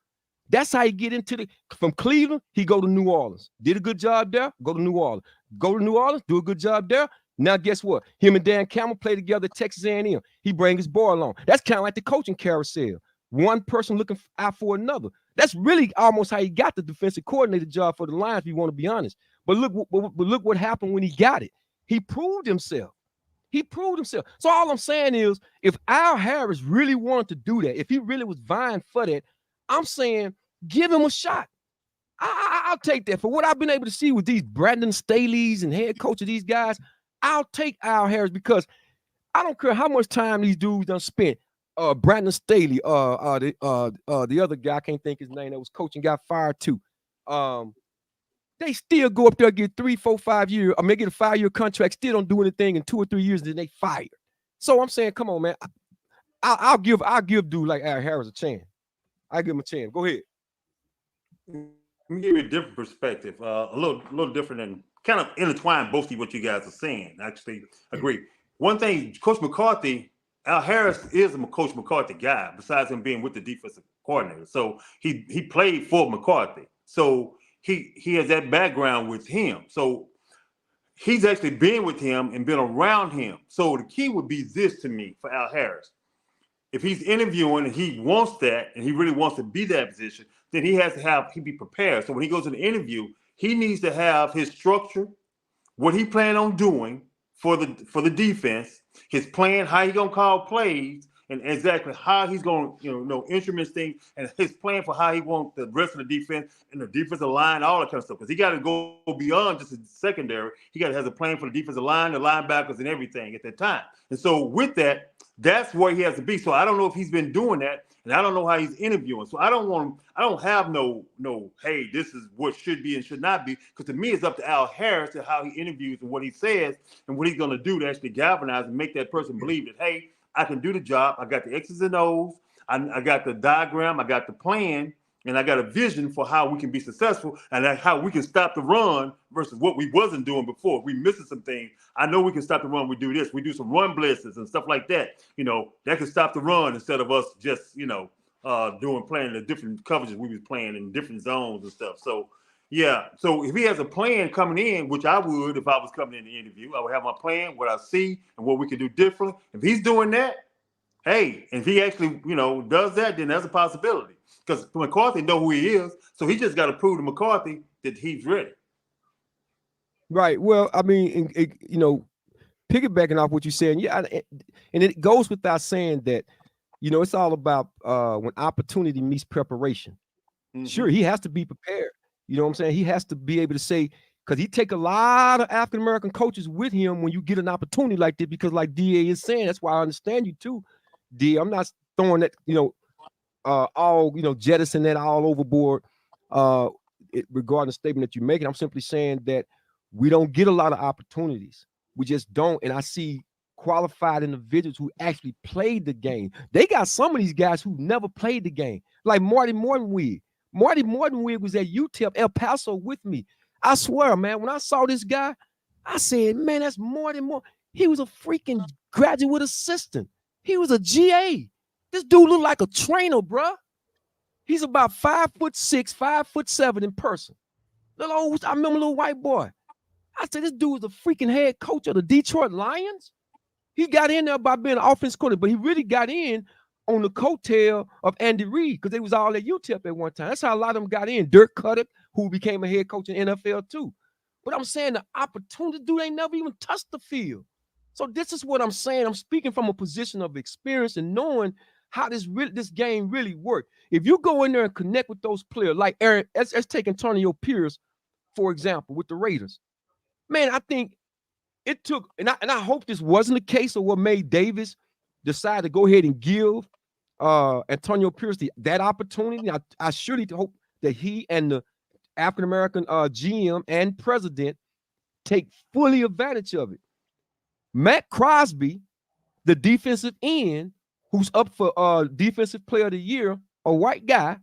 That's how he get into from Cleveland, he go to New Orleans. Did a good job there, go to New Orleans. Go to New Orleans, do a good job there. Now, guess what? Him and Dan Campbell play together at Texas A&M. He bring his boy along. That's kind of like the coaching carousel. One person looking out for another. That's really almost how he got the defensive coordinator job for the Lions, if you want to be honest. But look what happened when he got it. He proved himself. He proved himself. So all I'm saying is, if Al Harris really wanted to do that, if he really was vying for that, I'm saying give him a shot. I'll take that. For what I've been able to see with these Brandon Staley's and head coach of these guys, I'll take Al Harris because I don't care how much time these dudes done spent. Brandon Staley, the other guy, I can't think his name, that was coaching, got fired too. They still go up there, get 3, 4, 5 years, or maybe get a 5-year contract, still don't do anything in 2 or 3 years, then they fired. So I'm saying, come on, man. I'll give dude like Al Harris a chance. I give him a chance. Go ahead. Let me give you a different perspective, a little different, and kind of intertwine both of what you guys are saying. Actually, agree. One thing, Coach McCarthy, Al Harris is a Coach McCarthy guy. Besides him being with the defensive coordinator, so he played for McCarthy, so he has that background with him. So he's actually been with him and been around him. So the key would be this to me for Al Harris. If he's interviewing and he wants that and he really wants to be that position, then he has to be prepared. So when he goes to the interview, he needs to have his structure, what he planned on doing for the defense, his plan, how he gonna call plays, and exactly how he's gonna instruments things, and his plan for how he wants the rest of the defense and the defensive line, all that kind of stuff. Because he got to go beyond just the secondary. He got to have a plan for the defensive line, the linebackers, and everything at that time. And so with that, that's where he has to be. So I don't know if he's been doing that, and I don't know how he's interviewing. So I don't have no, hey, this is what should be and should not be. Because to me, it's up to Al Harris to how he interviews and what he says and what he's going to do to actually galvanize and make that person believe that, hey, I can do the job. I got the X's and O's. I got the diagram. I got the plan. And I got a vision for how we can be successful and how we can stop the run versus what we wasn't doing before. We missing some things. I know we can stop the run. We do this. We do some run blitzes and stuff like that. That can stop the run instead of us just, playing the different coverages we was playing in different zones and stuff. So, yeah. So if he has a plan coming in, which I would if I was coming in the interview, I would have my plan, what I see and what we can do differently. If he's doing that, hey, if he actually, does that, then that's a possibility. Because McCarthy know who he is, so he just got to prove to McCarthy that he's ready. Right. Well, I mean, piggybacking off what you're saying, yeah, and it goes without saying that, it's all about when opportunity meets preparation. Mm-hmm. Sure, he has to be prepared. You know what I'm saying? He has to be able to say, because he take a lot of African-American coaches with him when you get an opportunity like this, because like DA is saying, that's why I understand you too, D. I'm not throwing that, jettison that all overboard regarding the statement that you're making. I'm simply saying that we don't get a lot of opportunities. We just don't. And I see qualified individuals who actually played the game. They got some of these guys who never played the game, like Marty Mortonwig. Marty Mortonwig was at UTEP, El Paso with me. I swear, man, when I saw this guy, I said, man, that's Marty Morton. He was a freaking graduate assistant. He was a GA. This dude looked like a trainer, bro. He's about 5'6", 5'7" in person. I remember a little white boy. I said, this dude was a freaking head coach of the Detroit Lions. He got in there by being an offense coordinator, but he really got in on the coattail of Andy Reid because they was all at UTEP at one time. That's how a lot of them got in. Dirk Cutter, who became a head coach in NFL too. But I'm saying the opportunity, dude, they never even touched the field. So this is what I'm saying. I'm speaking from a position of experience and knowing how this game really worked. If you go in there and connect with those players, like Aaron, let's take Antonio Pierce, for example, with the Raiders. Man, I think it took, and I hope this wasn't the case of what made Davis decide to go ahead and give Antonio Pierce that opportunity. I surely hope that he and the African-American GM and president take fully advantage of it. Matt Crosby, the defensive end, who's up for defensive player of the year, a white guy,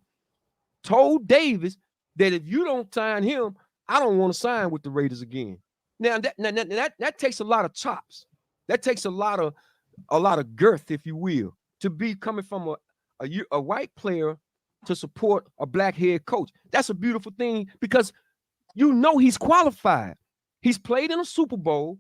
told Davis that if you don't sign him, I don't want to sign with the Raiders again. Now that takes a lot of chops. That takes a lot of girth, if you will, to be coming from a white player to support a black head coach. That's a beautiful thing because he's qualified. He's played in a Super Bowl.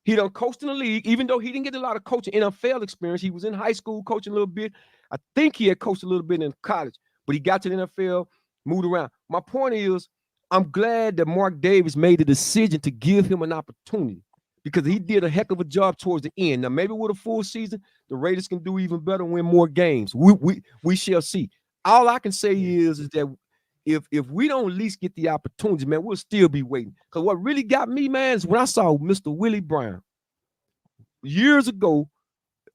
He done coached in the league, even though he didn't get a lot of coaching NFL experience. He was in high school coaching a little bit. I think he had coached a little bit in college. but he got to the NFL, moved around. My point is, I'm glad that Mark Davis made the decision to give him an opportunity because he did a heck of a job towards the end. Now, maybe with a full season, the Raiders can do even better, win more games. We shall see. All I can say is that if we don't at least get the opportunity, man, we'll still be waiting. Because what really got me, man, is when I saw Mr. Willie Brown years ago,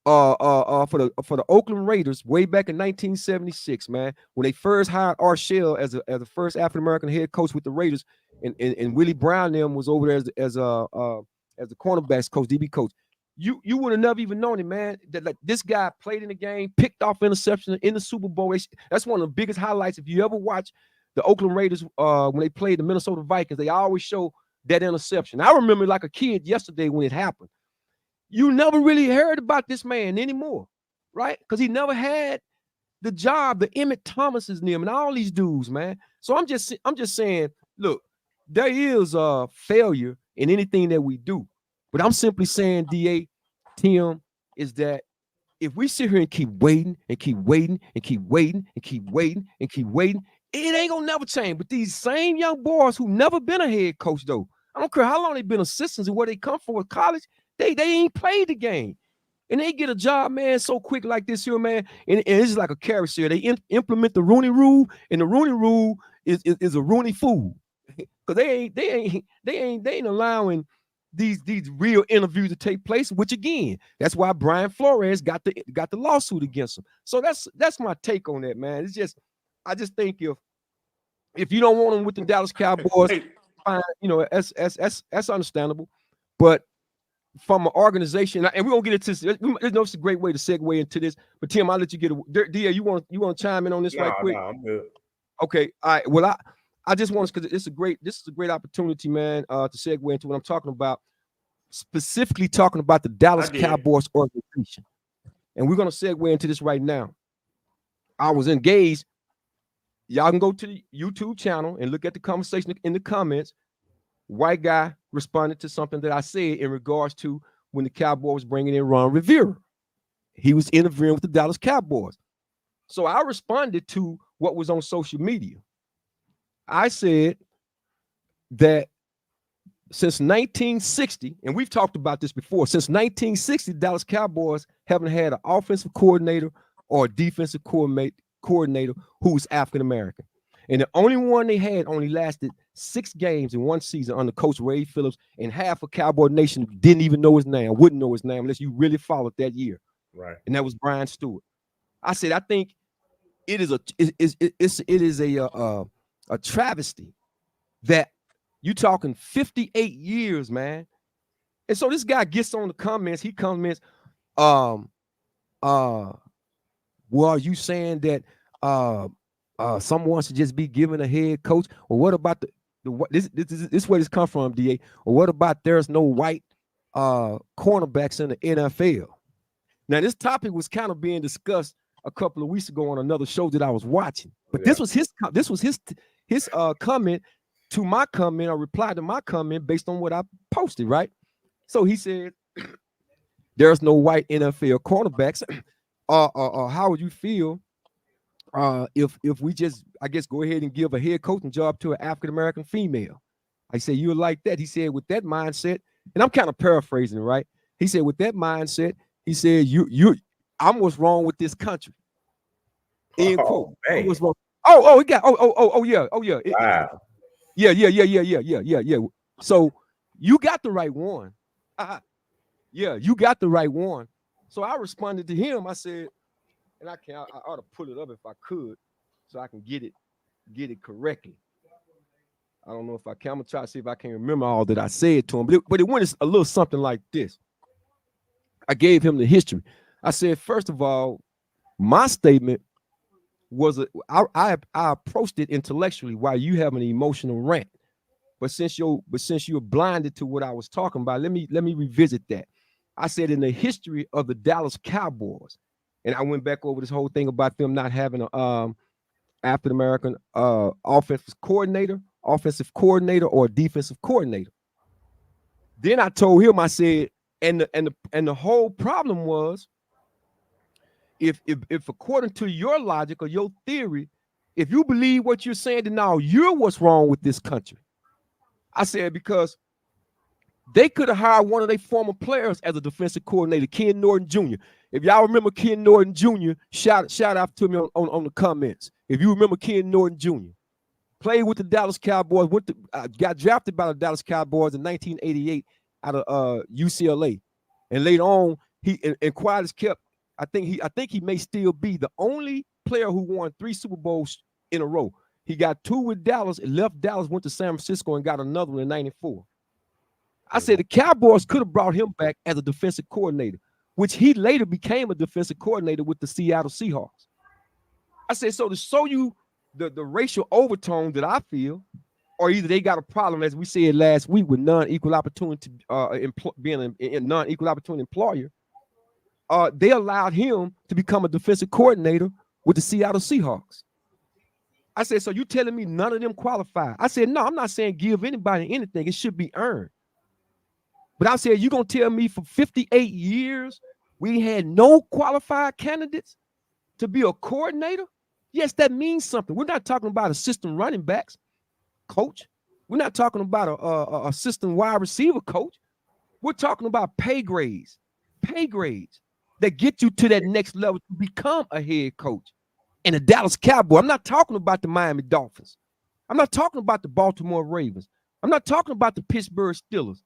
for the Oakland Raiders way back in 1976, man, when they first hired Art Shell as the first African American head coach with the Raiders, and Willie Brown them was over there as the cornerbacks coach, DB coach. You would have never even known it, man. That like this guy played in the game, picked off interception in the Super Bowl. That's one of the biggest highlights. If you ever watch the Oakland Raiders when they played the Minnesota Vikings, they always show that interception. I remember like a kid yesterday when it happened. You never really heard about this man anymore, right? Because he never had the job, the Emmett Thomas's name and all these dudes, man. So I'm just saying, look, there is a failure in anything that we do. But I'm simply saying, DA, Tim, is that if we sit here and keep waiting and keep waiting and keep waiting and keep waiting and keep waiting, it ain't gonna never change. But these same young boys who never been a head coach, though, I don't care how long they've been assistants and where they come from with college, they ain't played the game. And they get a job, man, so quick like this here, man. And it's like a carousel. They implement the Rooney Rule, and the Rooney Rule is a Rooney fool. Because they ain't allowing these real interviews to take place, which again, that's why Brian Flores got the lawsuit against him. So that's my take on that, man. It's just, I just think if you don't want him with the Dallas Cowboys, fine, you know, that's understandable. But from an organization, and we're gonna get into this. It's a great way to segue into this. But Tim, I'll let you get it. Dia, you want to chime in on this right quick? No, I'm good. Okay, all right. Well, I just want to, because this is a great opportunity, man, to segue into what I'm talking about, specifically talking about the Dallas Cowboys organization. And we're gonna segue into this right now. I was engaged. Y'all can go to the YouTube channel and look at the conversation in the comments. White guy responded to something that I said in regards to when the Cowboys was bringing in Ron Rivera. He was interviewing with the Dallas Cowboys. So I responded to what was on social media. I said that since 1960, and we've talked about this before, since 1960, the Dallas Cowboys haven't had an offensive coordinator or a defensive coordinator who was African-American. And the only one they had only lasted 6 games in one season under Coach Ray Phillips, and half of Cowboy Nation didn't even know his name, wouldn't know his name unless you really followed that year. Right. And that was Brian Stewart. I said, I think it is a travesty that you talking 58 years, man. And so this guy gets on the comments, he comments, well, are you saying that someone should just be given a head coach? Or what about this where this come from, DA? Or what about there's no white cornerbacks in the NFL? Now, this topic was kind of being discussed a couple of weeks ago on another show that I was watching. But this was his comment to my comment, or reply to my comment based on what I posted, right? So he said, there's no white NFL cornerbacks. How would you feel if we just, I guess, go ahead and give a head coaching job to an African-American female? I said, you like that? He said, with that mindset, and I'm kind of paraphrasing, right? He said, with that mindset, he said, I'm what's wrong with this country. End quote. Man. What's wrong? Oh, yeah. Wow. Yeah. So you got the right one. Yeah, you got the right one. So I responded to him. I said, and I ought to pull it up if I could, so I can get it correctly. I don't know if I can. I'm gonna try to see if I can remember all that I said to him, but it went a little something like this. I gave him the history. I said, first of all, my statement was I approached it intellectually while you have an emotional rant. But since you're blinded to what I was talking about, let me revisit that. I said in the history of the Dallas Cowboys, and I went back over this whole thing about them not having a African American offensive coordinator, or defensive coordinator. Then I told him, I said, and the whole problem was, if according to your logic or your theory, If you believe what you're saying, then now you're what's wrong with this country. I said because they could have hired one of their former players as a defensive coordinator, Ken Norton Jr. If y'all remember Ken Norton Jr., shout out to me on the comments. If you remember Ken Norton Jr., played with the Dallas Cowboys, got drafted by the Dallas Cowboys in 1988 out of UCLA, and later on he and quiet as kept. I think he may still be the only player who won 3 Super Bowls in a row. He got 2 with Dallas, and left Dallas, went to San Francisco, and got another one in '94. I said the Cowboys could have brought him back as a defensive coordinator, which he later became a defensive coordinator with the Seattle Seahawks. I said, so to show you the racial overtone that I feel, or either they got a problem, as we said last week, with non-equal opportunity, being a non-equal opportunity employer, they allowed him to become a defensive coordinator with the Seattle Seahawks. I said, so you telling me none of them qualify? I said, no, I'm not saying give anybody anything. It should be earned. But I said, you going to tell me for 58 years we had no qualified candidates to be a coordinator? Yes, that means something. We're not talking about assistant running backs coach. We're not talking about a assistant wide receiver coach. We're talking about pay grades that get you to that next level to become a head coach. And the Dallas Cowboys, I'm not talking about the Miami Dolphins. I'm not talking about the Baltimore Ravens. I'm not talking about the Pittsburgh Steelers.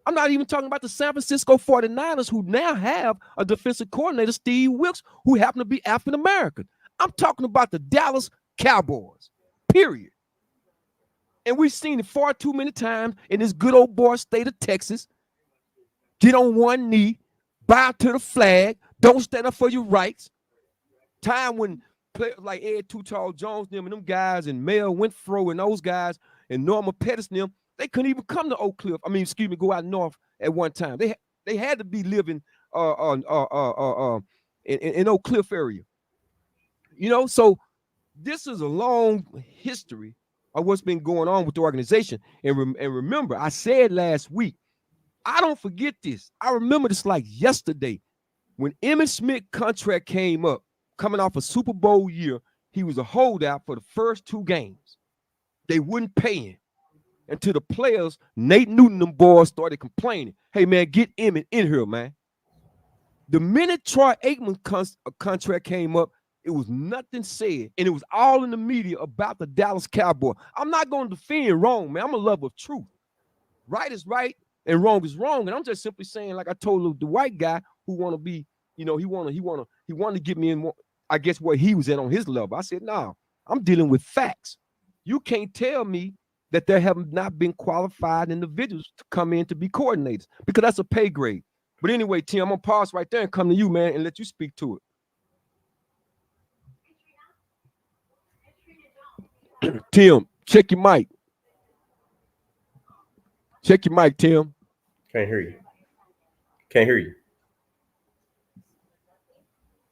I'm not even talking about the San Francisco 49ers, who now have a defensive coordinator, Steve Wilks, who happen to be African-American. I'm talking about the Dallas Cowboys, period. And we've seen it far too many times in this good old boy state of Texas. Get on one knee, bow to the flag, don't stand up for your rights. Time when players like Ed Too Tall Jones, them and them guys, and Mel Winfro and those guys, and Norma Pettis and them, they couldn't even come to Oak Cliff. Go out north at one time. They had to be living in Oak Cliff area. You know, so this is a long history of what's been going on with the organization. And remember, I said last week, I don't forget this. I remember this like yesterday. When Emmitt Smith contract came up, coming off a Super Bowl year, he was a holdout for the first 2 games. They wouldn't pay him. Until the players, Nate Newton, them boys started complaining. Hey, man, get Emmitt in here, man. The minute Troy Aikman contract came up, it was nothing said. And it was all in the media about the Dallas Cowboys. I'm not going to defend wrong, man. I'm a lover of truth. Right is right and wrong is wrong. And I'm just simply saying, like I told the white guy who want to be, you know, he wanted to get me in more, I guess, where he was at on his level. I said, no, I'm dealing with facts. You can't tell me that there have not been qualified individuals to come in to be coordinators, because that's a pay grade. But anyway, Tim, I'm going to pause right there and come to you, man, and let you speak to it. Tim, check your mic. Check your mic, Tim. Can't hear you.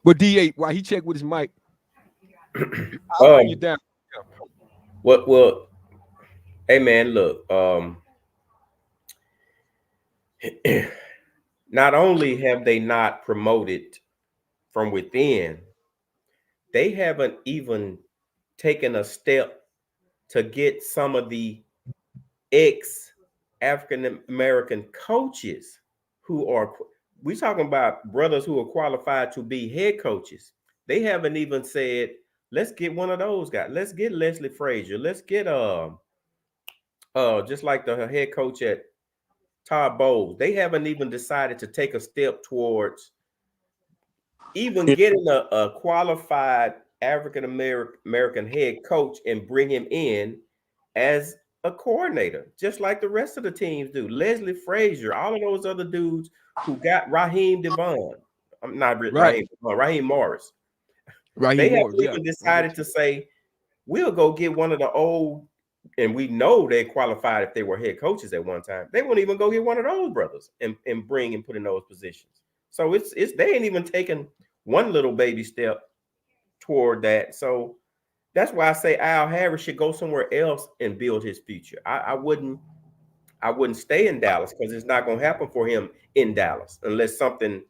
But D8, while he checked with his mic, I'll bring you down. Well, hey, man, look, not only have they not promoted from within, they haven't even taken a step to get some of the ex-African-American coaches who are, we're talking about brothers who are qualified to be head coaches. They haven't even said, let's get one of those guys. Let's get Leslie Frazier. Let's get just like the head coach at Todd Bowles. They haven't even decided to take a step towards even getting a qualified African-American head coach and bring him in as a coordinator, just like the rest of the teams do. Leslie Frazier, all of those other dudes who got Raheem Devon. I'm not right. Raheem Morris. They haven't even decided to say, we'll go get one of the old, and we know they qualified if they were head coaches at one time. They won't even go get one of those brothers and bring and put in those positions. So it's they ain't even taken one little baby step toward that. So that's why I say Al Harris should go somewhere else and build his future. I wouldn't stay in Dallas, because it's not going to happen for him in Dallas unless something,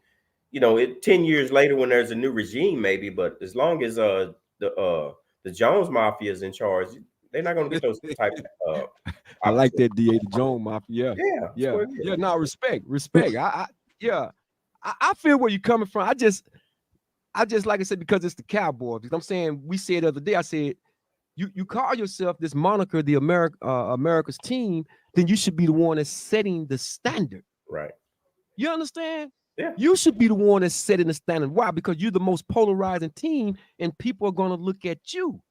10 years later when there's a new regime, maybe. But as long as the the Jones Mafia is in charge, they're not going to get those type of. I like that DA the Jones Mafia. Yeah. No, respect. I feel where you're coming from. I just like I said, because it's the Cowboys. I'm saying, we said the other day, I said, you call yourself this moniker, the America's team, then you should be the one that's setting the standard. Right. You understand? Yeah. You should be the one that's setting the standard. Why? Because you're the most polarizing team, and people are going to look at you,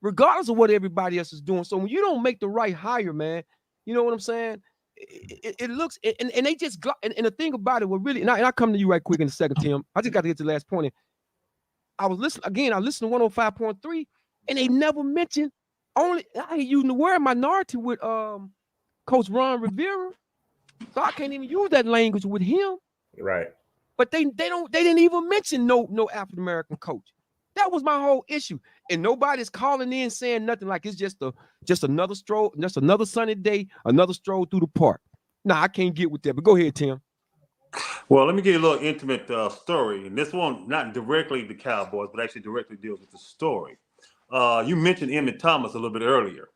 regardless of what everybody else is doing. So when you don't make the right hire, man, you know what I'm saying? It looks, and they just got, and the thing about it, and I come to you right quick in a second, Tim. I just got to get to the last point. I listened to 105.3, and they never mentioned, I using the word minority with Coach Ron Rivera. So I can't even use that language with him. Right. But they didn't even mention no African American coach. That was my whole issue. And nobody's calling in saying nothing, like it's just another stroll, just another sunny day, another stroll through the park. Nah, I can't get with that. But go ahead, Tim. Well, let me give you a little intimate story. And this one, not directly the Cowboys, but actually directly deals with the story. You mentioned Emmett Thomas a little bit earlier.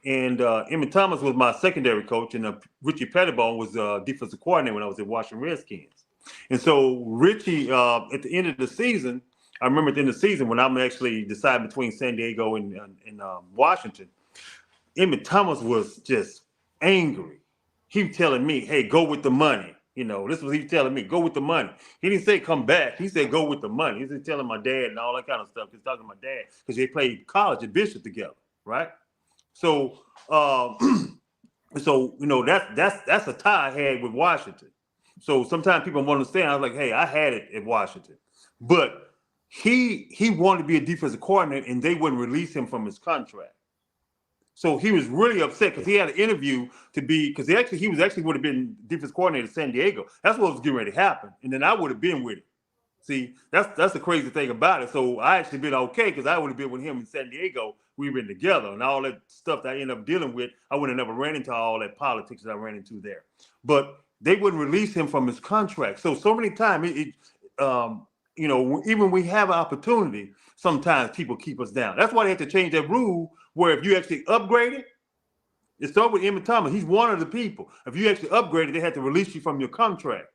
And Emmett Thomas was my secondary coach, and Richie Pettibone was defensive coordinator when I was at Washington Redskins. And so Richie, at the end of the season, I remember at the end of the season when I'm actually deciding between San Diego and Washington, Emmett Thomas was just angry. He was telling me, hey, go with the money. You know, this was he telling me, go with the money. He didn't say come back. He said go with the money. He was telling my dad and all that kind of stuff. He's talking to my dad because they played college at Bishop together, right? So, so you know that's a tie I had with Washington. So sometimes people want to understand. I was like, hey, I had it at Washington, but he wanted to be a defensive coordinator, and they wouldn't release him from his contract. So he was really upset because he had an interview to be, because he would have been defensive coordinator at San Diego. That's what was getting ready to happen, and then I would have been with him. See, that's the crazy thing about it. So I actually been okay because I would have been with him in San Diego. We've been together, and all that stuff that I ended up dealing with, I would have never ran into all that politics that I ran into there. But they wouldn't release him from his contract. So many times, you know, even we have an opportunity, sometimes people keep us down. That's why they had to change that rule where if you actually upgraded, it started with Emmett Thomas. He's one of the people. If you actually upgraded, they had to release you from your contract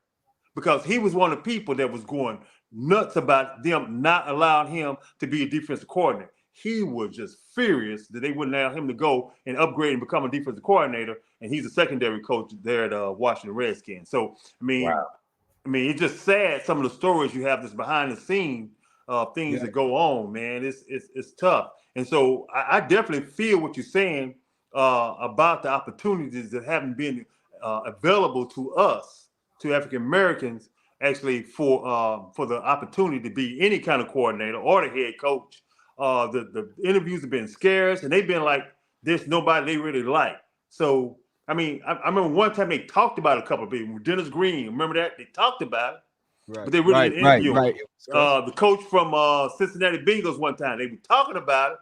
because he was one of the people that was going nuts about them not allowing him to be a defensive coordinator. He was just furious that they wouldn't allow him to go and upgrade and become a defensive coordinator, and he's a secondary coach there at Washington Redskins. So, I mean, wow. It's just sad some of the stories you have that's behind the scene things that go on, man. It's tough. And so I definitely feel what you're saying about the opportunities that haven't been available to us, to African Americans, actually for the opportunity to be any kind of coordinator or the head coach. The interviews have been scarce, and they've been like, there's nobody they really like. So, I mean, I remember one time they talked about a couple of people. Dennis Green, remember that? They talked about it. Right, but they really didn't interview him. The coach from Cincinnati Bengals one time, they were talking about it,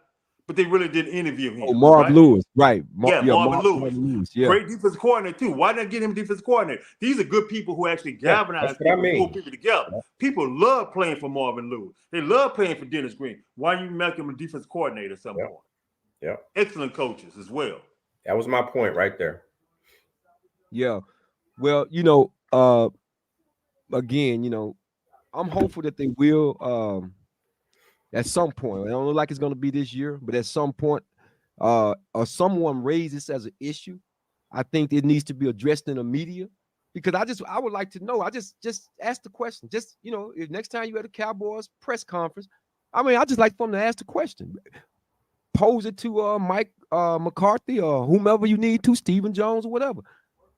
but they really didn't interview him. Oh, Marv Lewis, right. Marvin Lewis. Yeah. Great defensive coordinator, too. Why not get him defensive coordinator? These are good people who actually galvanize people, pull people together. People love playing for Marvin Lewis. They love playing for Dennis Green. Why don't you make him a defensive coordinator at some point? Yeah. Excellent coaches as well. That was my point right there. Yeah. Well, you know, again, you know, I'm hopeful that they will at some point. I don't look like it's going to be this year, but at some point, or someone raise this as an issue. I think it needs to be addressed in the media, because I would like to know. I just ask the question. Just, you know, if next time you at a Cowboys press conference, I mean, I just like for them to ask the question. Pose it to Mike McCarthy or whomever you need to, Stephen Jones or whatever.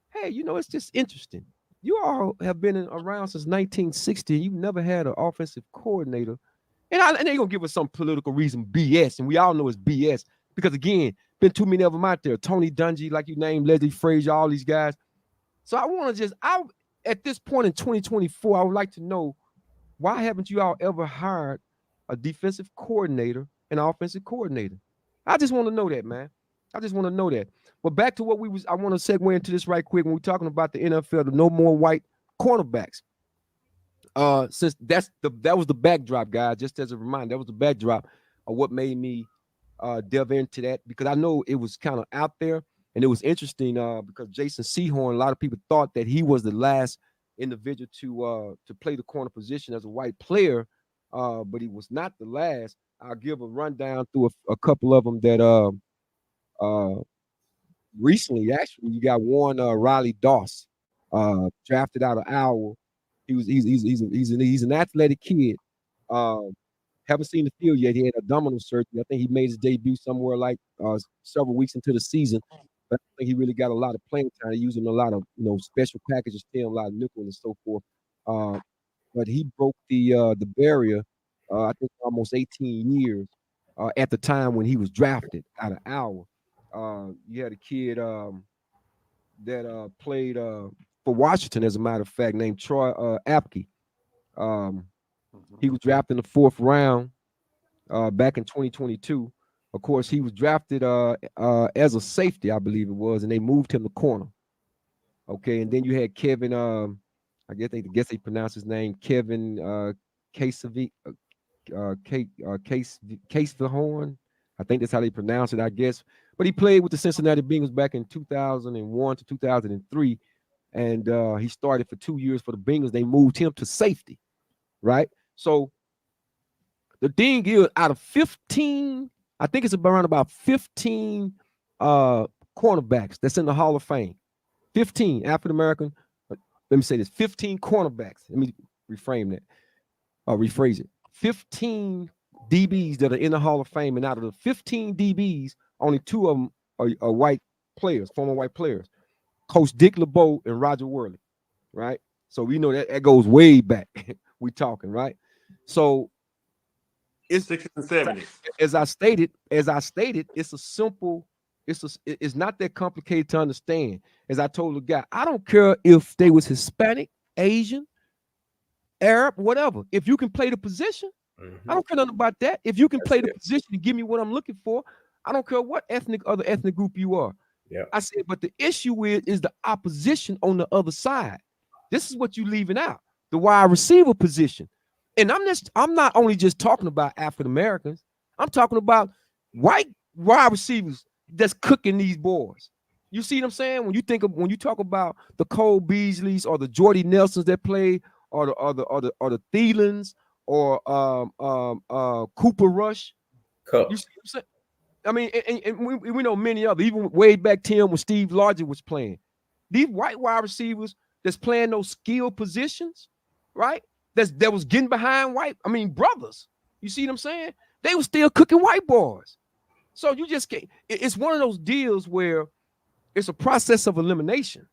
Hey, you know, it's just interesting. You all have been around since 1960. You've never had an offensive coordinator. And they're going to give us some political reason, BS. And we all know it's BS. Because, again, been too many of them out there. Tony Dungy, like you named, Leslie Frazier, all these guys. So I want to at this point in 2024, I would like to know, why haven't you all ever hired a defensive coordinator and offensive coordinator? I just want to know that, man. I just want to know that. But back to what I want to segue into this right quick when we're talking about the NFL, the no more white cornerbacks. Since that was the backdrop, guys, just as a reminder, that was the backdrop of what made me delve into that because I know it was kind of out there and it was interesting because Jason Sehorn, a lot of people thought that he was the last individual to play the corner position as a white player, but he was not the last. I'll give a rundown through a couple of them that recently, actually, you got one Riley Doss, drafted out of Iowa. He's an athletic kid. Haven't seen the field yet. He had abdominal surgery. I think he made his debut somewhere like several weeks into the season. But I think he really got a lot of playing time. They use him a lot of special packages, a lot of nickel and so forth. But he broke the barrier. I think almost 18 years at the time when he was drafted out of Iowa. You had a kid that played for Washington, as a matter of fact, named Troy Apke. He was drafted in the 4th round back in 2022. Of course, he was drafted as a safety, I believe it was, and they moved him to corner. Okay, and then you had Kevin. I guess they pronounced his name Kevin Casevehorn. I think that's how they pronounce it, I guess. But he played with the Cincinnati Bengals back in 2001 to 2003, and he started for 2 years for the Bengals. They moved him to safety, right? So the thing is, out of 15, I think it's around about 15 cornerbacks that's in the Hall of Fame. 15 African-American. Let me say this: 15 cornerbacks. Let me rephrase it. 15 DBs that are in the Hall of Fame, and out of the 15 DBs, only 2 of them are white players, former white players. Coach Dick LeBeau and Roger Worley, right? So we know that goes way back. We talking, right? So it's 60s and 70s. As I stated, it's a simple. It's not that complicated to understand. As I told the guy, I don't care if they was Hispanic, Asian, Arab, whatever. If you can play the position, I don't care nothing about that. If you can play the position and give me what I'm looking for, I don't care what other ethnic group you are. Yeah. I said, but the issue is the opposition on the other side. This is what you leaving out, the wide receiver position. And I'm not only just talking about African Americans. I'm talking about white wide receivers that's cooking these boys. You see what I'm saying? When you talk about the Cole Beasleys or the Jordy Nelsons that play, or the Thielens or Cooper Rush. You see what I'm saying? I mean, and we know many others, even way back Tim when Steve Largent was playing. These white wide receivers that's playing those skill positions, right? That was getting behind brothers. You see what I'm saying? They were still cooking white boys. So you just can't. It's one of those deals where it's a process of elimination.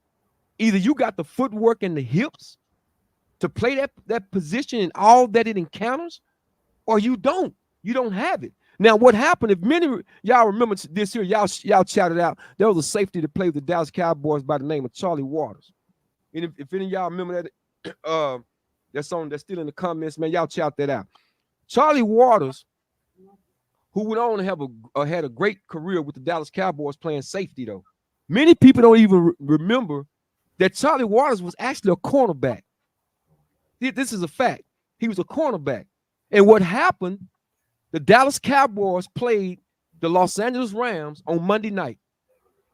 Either you got the footwork and the hips to play that position and all that it encounters, or you don't. You don't have it. Now, what happened, if many y'all remember this here, y'all shouted out, there was a safety that played with the Dallas Cowboys by the name of Charlie Waters. And if any of y'all remember that, that's still in the comments, man, y'all shout that out. Charlie Waters, who went on to have had a great career with the Dallas Cowboys playing safety, though. Many people don't even remember that Charlie Waters was actually a cornerback. This is a fact. He was a cornerback. And what happened, the Dallas Cowboys played the Los Angeles Rams on Monday night.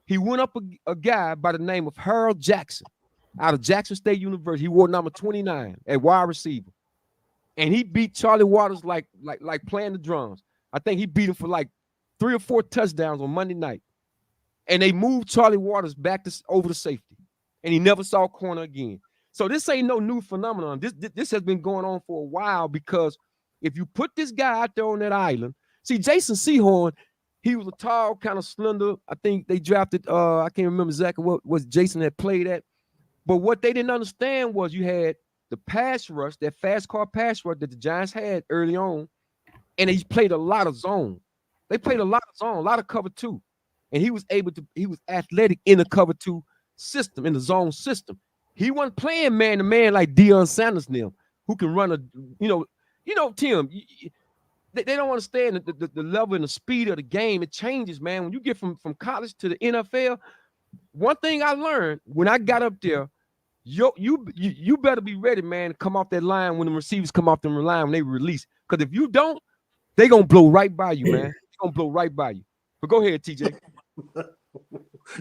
He went up a guy by the name of Harold Jackson out of Jackson State University. He wore number 29 at wide receiver. And he beat Charlie Waters like playing the drums. I think he beat him for like 3 or 4 touchdowns on Monday night. And they moved Charlie Waters back over to safety. And he never saw corner again. So this ain't no new phenomenon. This has been going on for a while, because if you put this guy out there on that island, see, Jason Sehorn, he was a tall, kind of slender. I think they drafted, I can't remember exactly what Jason had played at. But what they didn't understand was you had the pass rush, that fast car pass rush that the Giants had early on, and he played a lot of zone. They played a lot of zone, a lot of cover 2. And he was athletic in the cover 2 system, in the zone system. He wasn't playing man-to-man like Deion Sanders now, who can run Tim, they don't understand the level and the speed of the game. It changes, man. When you get from college to the NFL, one thing I learned when I got up there, you better be ready, man, to come off that line when the receivers come off the line when they release. Because if you don't, they're going to blow right by you, man. gonna blow right by you. But go ahead, TJ.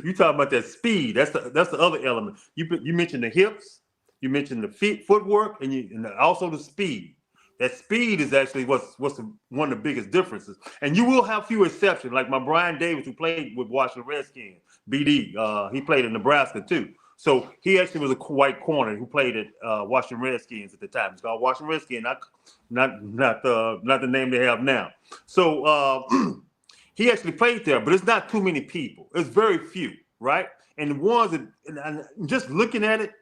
You talking about that speed? That's the other element. You mentioned the hips, you mentioned the footwork, and also the speed. That speed is actually what's one of the biggest differences. And you will have few exceptions, like my Brian Davis, who played with Washington Redskins, BD. He played in Nebraska too. So he actually was a white corner who played at Washington Redskins at the time. It's called Washington Redskins, not the name they have now. So he actually played there, but it's not too many people. It's very few, right? And the ones that, and just looking at it,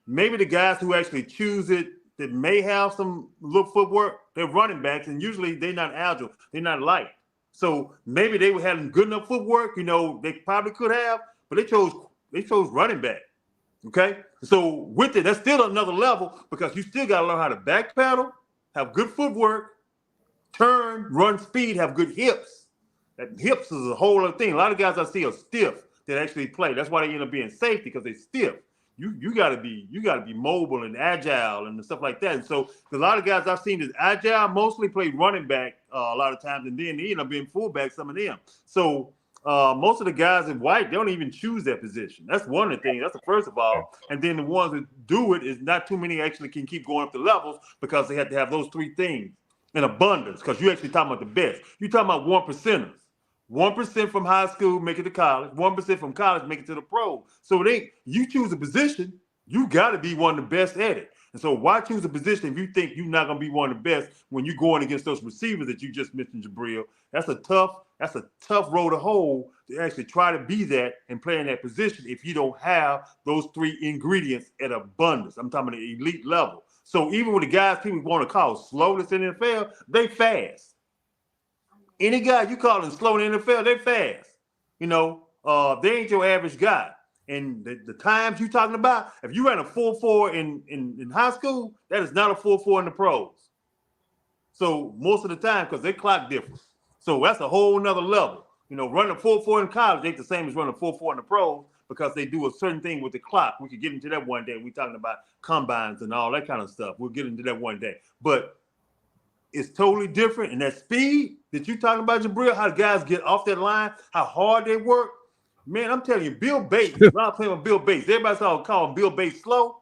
maybe the guys who actually choose it that may have some little footwork, they're running backs, and usually they're not agile, they're not light. So maybe they were having good enough footwork, they probably could have, but they chose running back. Okay, so with it, that's still another level because you still got to learn how to back pedal, have good footwork, turn, run speed, have good hips. That hips is a whole other thing. A lot of guys I see are stiff that actually play. That's why they end up being safety because they're stiff. You got to be mobile and agile and stuff like that. And so a lot of guys I've seen is agile mostly play running back a lot of times, and then they end up being fullback. Some of them. So most of the guys in white, they don't even choose that position. That's one of the things. That's the first of all. And then the ones that do it is not too many actually can keep going up the levels because they have to have those three things in abundance. Because you're actually talking about the best. You're talking about 1%ers. 1% from high school make it to college. 1% from college make it to the pro. So you choose a position, you got to be one of the best at it. And so why choose a position if you think you're not going to be one of the best when you're going against those receivers that you just mentioned, Jabril? That's a tough road to hoe to actually try to be that and play in that position if you don't have those three ingredients at abundance. I'm talking about the elite level. So even with the guys people want to call slowness in the NFL, they fast. Any guy you call them slow in the NFL, they fast. They ain't your average guy. And the times you talking about, if you ran a 4.4 in high school, that is not a 4.4 in the pros. So most of the time, because they clock different. So that's a whole nother level. Running a 4.4 in college ain't the same as running a 4.4 in the pros because they do a certain thing with the clock. We could get into that one day. We're talking about combines and all that kind of stuff. We'll get into that one day. But it's totally different. And that speed that you're talking about, Jabril, how the guys get off that line, how hard they work. Man, I'm telling you, Bill Bates, when I was playing with Bill Bates, everybody started calling Bill Bates slow.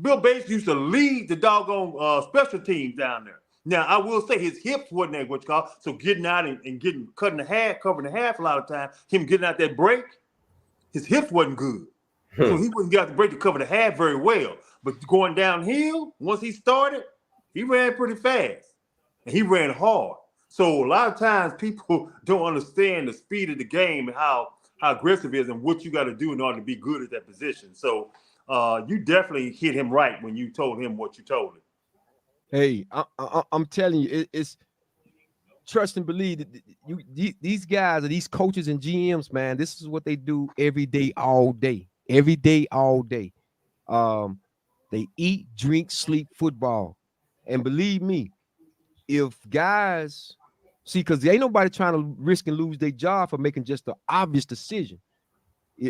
Bill Bates used to lead the doggone special teams down there. Now, I will say his hips wasn't that what you call. So getting out and getting covering the half a lot of times, him getting out that break, his hips wasn't good. So he wouldn't get out the break to cover the half very well. But going downhill, once he started, he ran pretty fast. And he ran hard. So a lot of times people don't understand the speed of the game and how aggressive it is and what you got to do in order to be good at that position. So you definitely hit him right when you told him what you told him. Hey, I'm telling you, it's trust and believe that these guys are these coaches and GMs, man. This is what they do every day, all day. Every day, all day. They eat, drink, sleep football. And believe me, if guys see, because there ain't nobody trying to risk and lose their job for making just an obvious decision.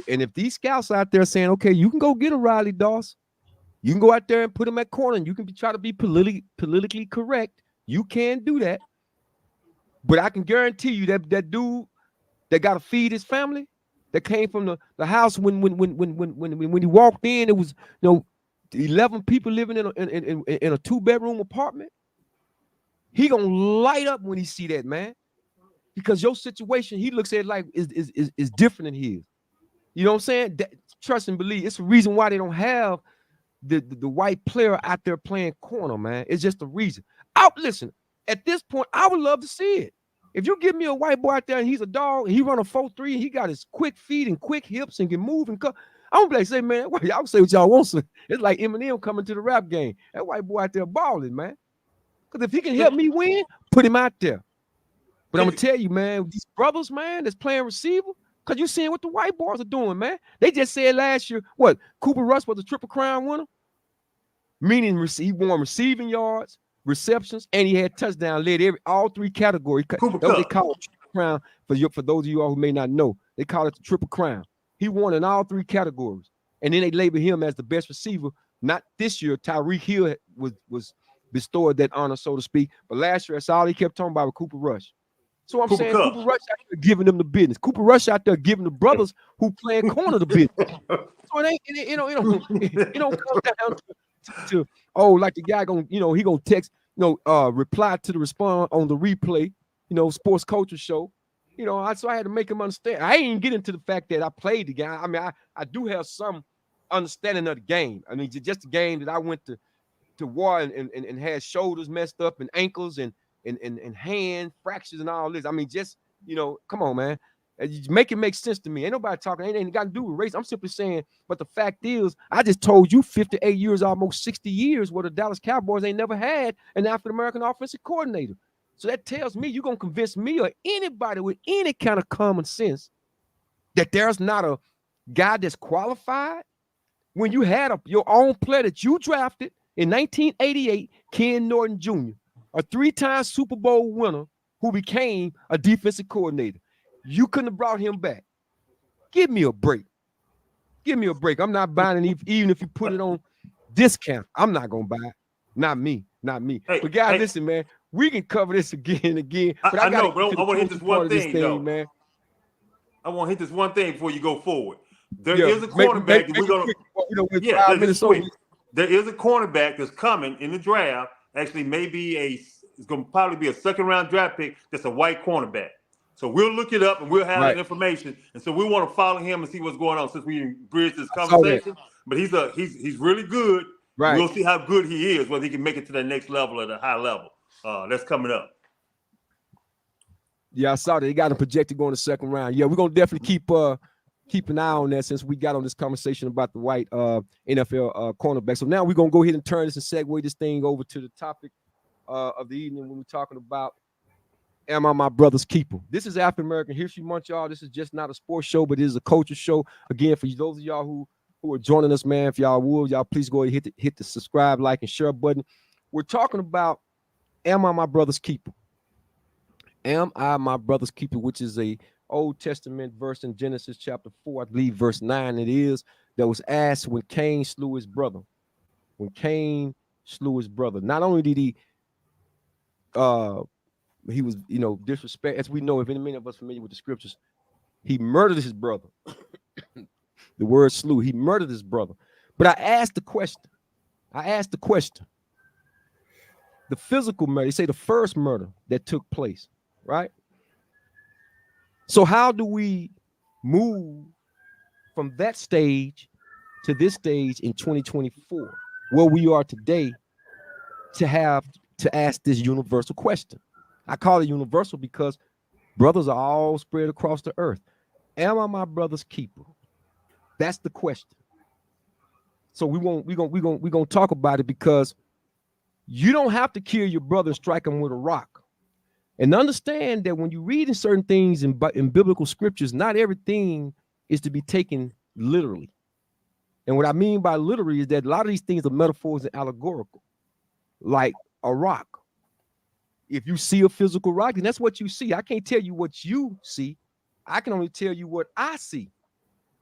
And if these scouts out there saying, okay, you can go get a Riley Dawson, you can go out there and put him at corner, and you can try to be politically correct. You can do that. But I can guarantee you that dude that got to feed his family, that came from the house when he walked in, it was 11 people living in a 2-bedroom apartment. He gonna light up when he see that, man, because your situation, he looks at it like is different than his. You know what I'm saying? Trust and believe. It's a reason why they don't have the white player out there playing corner, man. It's just a reason. Listen, at this point, I would love to see it. If you give me a white boy out there and he's a dog, and he run a 4.3, and he got his quick feet and quick hips and can move and cut, I'm gonna be like, say, man, y'all say what y'all want. It's like Eminem coming to the rap game. That white boy out there balling, man. Because if he can help me win, put him out there. But I'm going to tell you, man, these brothers, man, that's playing receiver, because you're seeing what the white boys are doing, man. They just said last year, Cooper Rush was a Triple Crown winner? Meaning he won receiving yards, receptions, and he had touchdown, led all three categories. That's what they call it, Triple Crown. For those of you all who may not know, they call it the Triple Crown. He won in all three categories. And then they label him as the best receiver. Not this year. Tyreek Hill was bestowed that honor, so to speak. But last year, that's all he kept talking about with Cooper Rush. So I'm Cooper saying Kupp. Cooper Rush out there giving them the business. Cooper Rush out there giving the brothers who playing corner the business. So it ain't, it don't come down to like the guy gonna, he gonna text, reply to the respond on the replay, sports culture show. So I had to make him understand. I ain't get into the fact that I played the game. I mean, I do have some understanding of the game. I mean, just the game that I went to war and had shoulders messed up and ankles and hand fractures and all this. I mean, just, come on, man. Make it make sense to me. Ain't nobody talking. Ain't got to do with race. I'm simply saying, but the fact is, I just told you 58 years, almost 60 years, where the Dallas Cowboys ain't never had an African-American offensive coordinator. So that tells me you're going to convince me or anybody with any kind of common sense that there's not a guy that's qualified when you had your own player that you drafted in 1988, Ken Norton Jr., a 3-time Super Bowl winner who became a defensive coordinator. You couldn't have brought him back. Give me a break. Give me a break. I'm not buying it, even if you put it on discount. I'm not going to buy it. Not me. Hey, but guys, listen, man, we can cover this again and again. But I know, bro. I want to hit this one thing, though. Man. I want to hit this one thing before you go forward. There is a cornerback that we're going to. There is a cornerback that's coming in the draft. Actually, it's going to probably be a second-round draft pick. That's a white cornerback. So we'll look it up and we'll have that information. And so we want to follow him and see what's going on since we bridged this conversation. But he's really good. Right. We'll see how good he is, whether he can make it to the next level at a high level. That's coming up. Yeah, I saw that. They got him projected going to the second round. Yeah, we're gonna definitely keep an eye on that since we got on this conversation about the white NFL cornerback. So now we're gonna go ahead and turn this and segue this thing over to the topic of the evening when we're talking about Am I My Brother's Keeper? This is African American History Month, y'all. This is just not a sports show, but it is a culture show. Again, for those of y'all who are joining us, man, if y'all would, y'all please go ahead and hit the subscribe, like, and share button. We're talking about Am I My Brother's Keeper? Am I my brother's keeper, which is a Old Testament verse in Genesis chapter 4, I believe verse 9 it is, that was asked when Cain slew his brother. When Cain slew his brother, not only did he was, disrespect, as we know, if any of us familiar with the scriptures, he murdered his brother. The word slew, he murdered his brother. But I asked the question. The physical murder, they say the first murder that took place, right? So how do we move from that stage to this stage in 2024, where we are today, to have to ask this universal question? I call it universal because brothers are all spread across the earth. Am I my brother's keeper? That's the question. So we're gonna talk about it, because you don't have to kill your brother and strike him with a rock. And understand that when you read in certain things in biblical scriptures, not everything is to be taken literally. And what I mean by literally is that a lot of these things are metaphors and allegorical, like a rock. If you see a physical rock, then that's what you see. I can't tell you what you see. I can only tell you what I see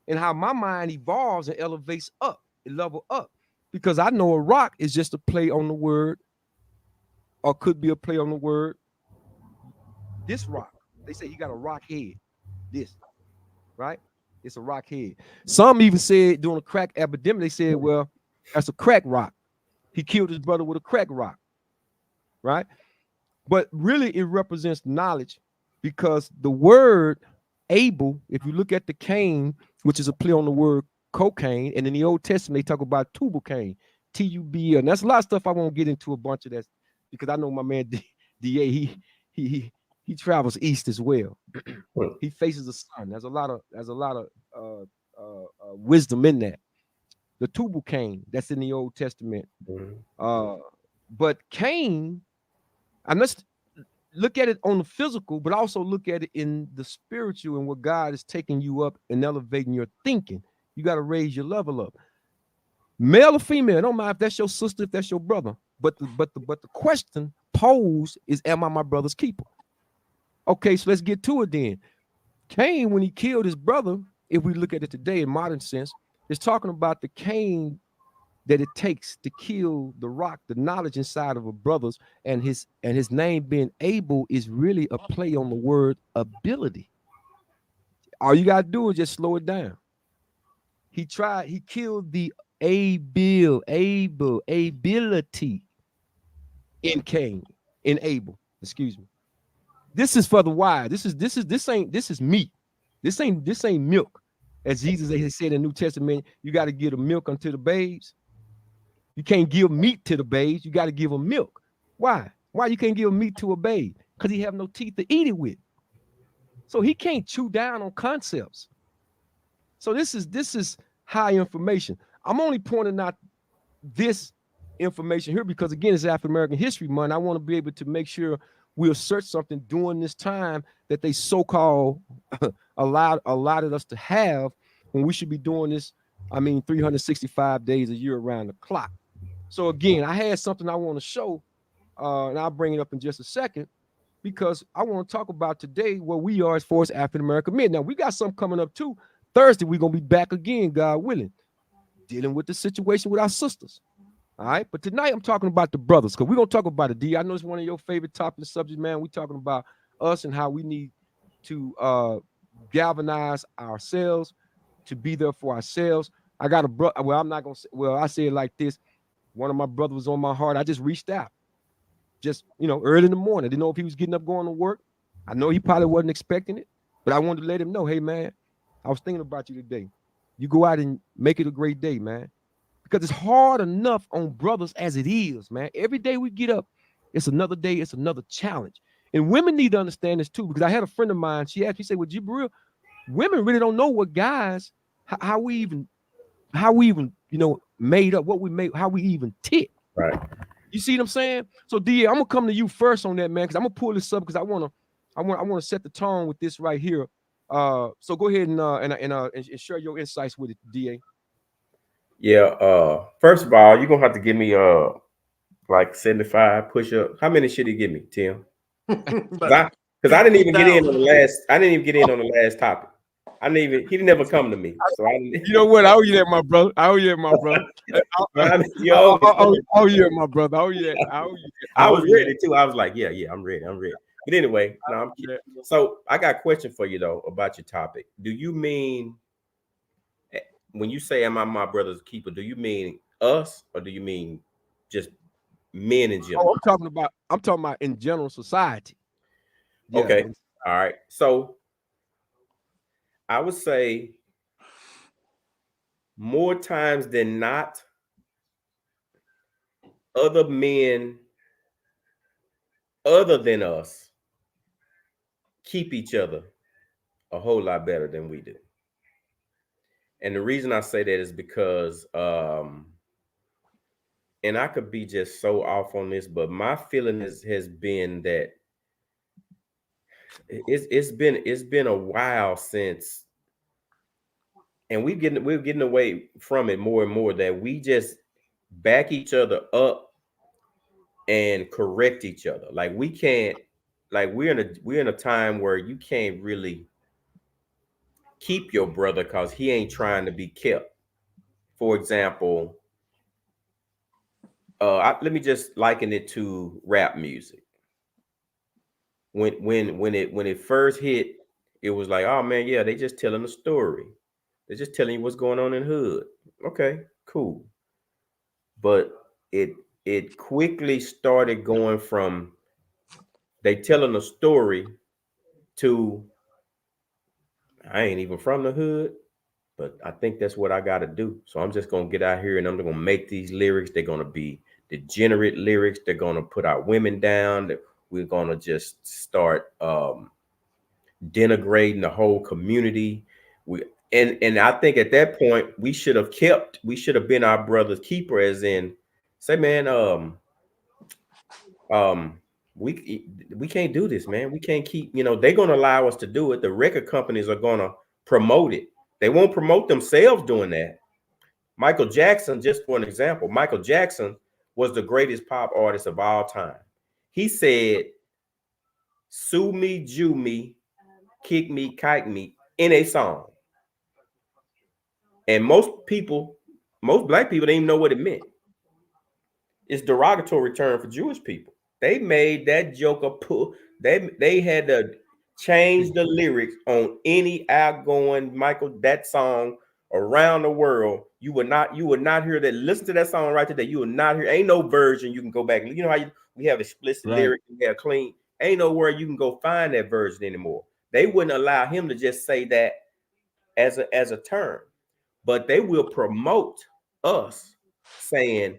and how my mind evolves and elevates up, level up. Because I know a rock is just a play on the word, or could be a play on the word, this rock. They say he got a rock head. This, right? It's a rock head. Some even said during a crack epidemic, they said, well, that's a crack rock. He killed his brother with a crack rock, right? But really it represents knowledge, because the word Abel, if you look at the Cain, which is a play on the word cocaine, and in the Old Testament, they talk about tubal cain, T-U-B-L. And that's a lot of stuff I won't get into a bunch of that, because I know my man D.A., he travels east as well. He faces the sun. There's a lot of wisdom in that. The tubal cain, that's in the Old Testament. But Cain, I must look at it on the physical, but also look at it in the spiritual and what God is taking you up and elevating your thinking. You got to raise your level up. Male or female, don't mind if that's your sister, if that's your brother. But the question posed is, am I my brother's keeper? Okay, so let's get to it then. Cain, when he killed his brother, if we look at it today in modern sense, is talking about the Cain that it takes to kill the rock, the knowledge inside of a brother's, and his name being Abel is really a play on the word ability. All you gotta do is just slow it down. He killed the ability in Cain, in Abel. Excuse me. This is for the wise. This is meat. This ain't milk. As Jesus said in the New Testament, you got to give the milk unto the babes. You can't give meat to the babes. You got to give them milk. Why? Why you can't give meat to a babe? Because he have no teeth to eat it with. So he can't chew down on concepts. So this is high information. I'm only pointing out this information here because, again, it's African American History Month. I want to be able to make sure we assert something during this time that they so-called allotted us to have, when we should be doing this, 365 days a year around the clock. So again, I had something I want to show, and I'll bring it up in just a second, because I want to talk about today where we are as far as African American men. Now, we got something coming up too. Thursday, we're going to be back again, God willing, dealing with the situation with our sisters. All right, but tonight I'm talking about the brothers, because we're going to talk about it, D. I know it's one of your favorite topic subjects, man. We're talking about us and how we need to galvanize ourselves, to be there for ourselves. I got a brother. Well, I'm not going to say, well, I say it like this. One of my brothers was on my heart. I just reached out, just, early in the morning. I didn't know if he was getting up going to work. I know he probably wasn't expecting it, but I wanted to let him know, hey, man, I was thinking about you today. You go out and make it a great day, man. Because it's hard enough on brothers as it is, man. Every day we get up, it's another day, it's another challenge. And women need to understand this too, because I had a friend of mine, she asked me, said, well, Jibril, women really don't know what guys, how we even, made up, what we made, how we even tick. Right. You see what I'm saying? So D, I'm gonna come to you first on that, man, because I'm gonna pull this up because I want to set the tone with this right here. So go ahead and share your insights with it, DA. Yeah. First of all, you're gonna have to give me like 75 push-up. How many should he give me, Tim? Because I didn't even get in on the last. I didn't even get in on the last topic. He didn't ever come to me. So you know what? I owe you that, my brother. I owe you that, my brother. Oh yeah, my brother. Oh yeah. I was ready too. I was like, yeah, I'm ready. But anyway, no, I'm kidding. So I got a question for you though about your topic. Do you mean, when you say am I my brother's keeper, do you mean us or do you mean just men in general? Oh, I'm talking about in general society. Yeah. Okay. All right. So I would say more times than not, other men other than us keep each other a whole lot better than we do. And the reason I say that is because, and I could be just so off on this, but my feeling has been that it's been a while since, and we're getting away from it more and more, that we just back each other up and correct each other. Like we can't, like we're in a time where you can't really keep your brother because he ain't trying to be kept. For example, let me just liken it to rap music. When it first hit, it was like, oh man, yeah, they just telling a story. They're just telling you what's going on in the hood. Okay, cool. But it quickly started going from they telling a story to I ain't even from the hood, but I think that's what I got to do. So I'm just going to get out here and I'm going to make these lyrics. They're going to be degenerate lyrics. They're going to put our women down. We're going to just start denigrating the whole community. And I think at that point we should have been our brother's keeper, as in say, man, we can't do this, man. We can't keep, they're going to allow us to do it. The record companies are going to promote it. They won't promote themselves doing that. Michael Jackson, just for an example, Michael Jackson was the greatest pop artist of all time. He said, sue me, Jew me, kick me, kite me in a song. And most most black people didn't even know what it meant. It's derogatory term for Jewish people. They made that joke a pull. They had to change the lyrics on any outgoing that song around the world. You would not hear that. Listen to that song right today. You will not hear. Ain't no version you can go back. You know how we have explicit lyrics, we have clean. Ain't nowhere you can go find that version anymore. They wouldn't allow him to just say that as a term, but they will promote us saying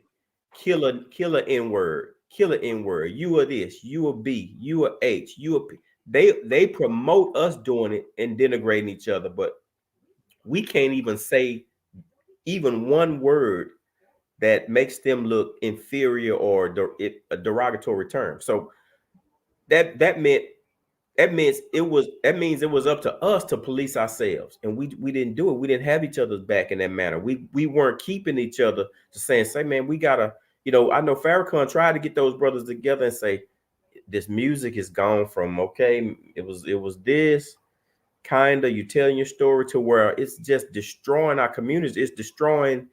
killer N-word, killer N-word. You are this, you are B, you are H, you are P. They promote us doing it and denigrating each other, but we can't even say even one word that makes them look inferior or a derogatory term. So that means it was up to us to police ourselves, and we didn't do it. We didn't have each other's back in that manner. We weren't keeping each other to say, man, we gotta, I know Farrakhan tried to get those brothers together and say, this music is gone from, okay, it was this kind of, you telling your story to where it's just destroying our communities. It's destroying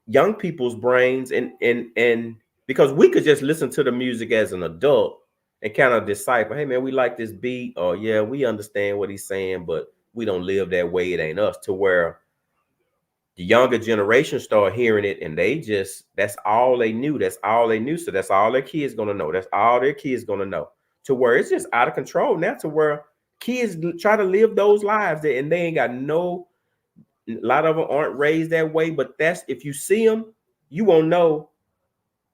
young people's brains, and because we could just listen to the music as an adult and kind of decipher, hey man, we like this beat, or yeah, we understand what he's saying, but we don't live that way. It ain't us. To where the younger generation start hearing it, and that's all they knew. That's all they knew. So that's all their kids gonna know. That's all their kids gonna know. To where it's just out of control now. To where kids try to live those lives and they ain't got no. A lot of them aren't raised that way, but that's, if you see them, you won't know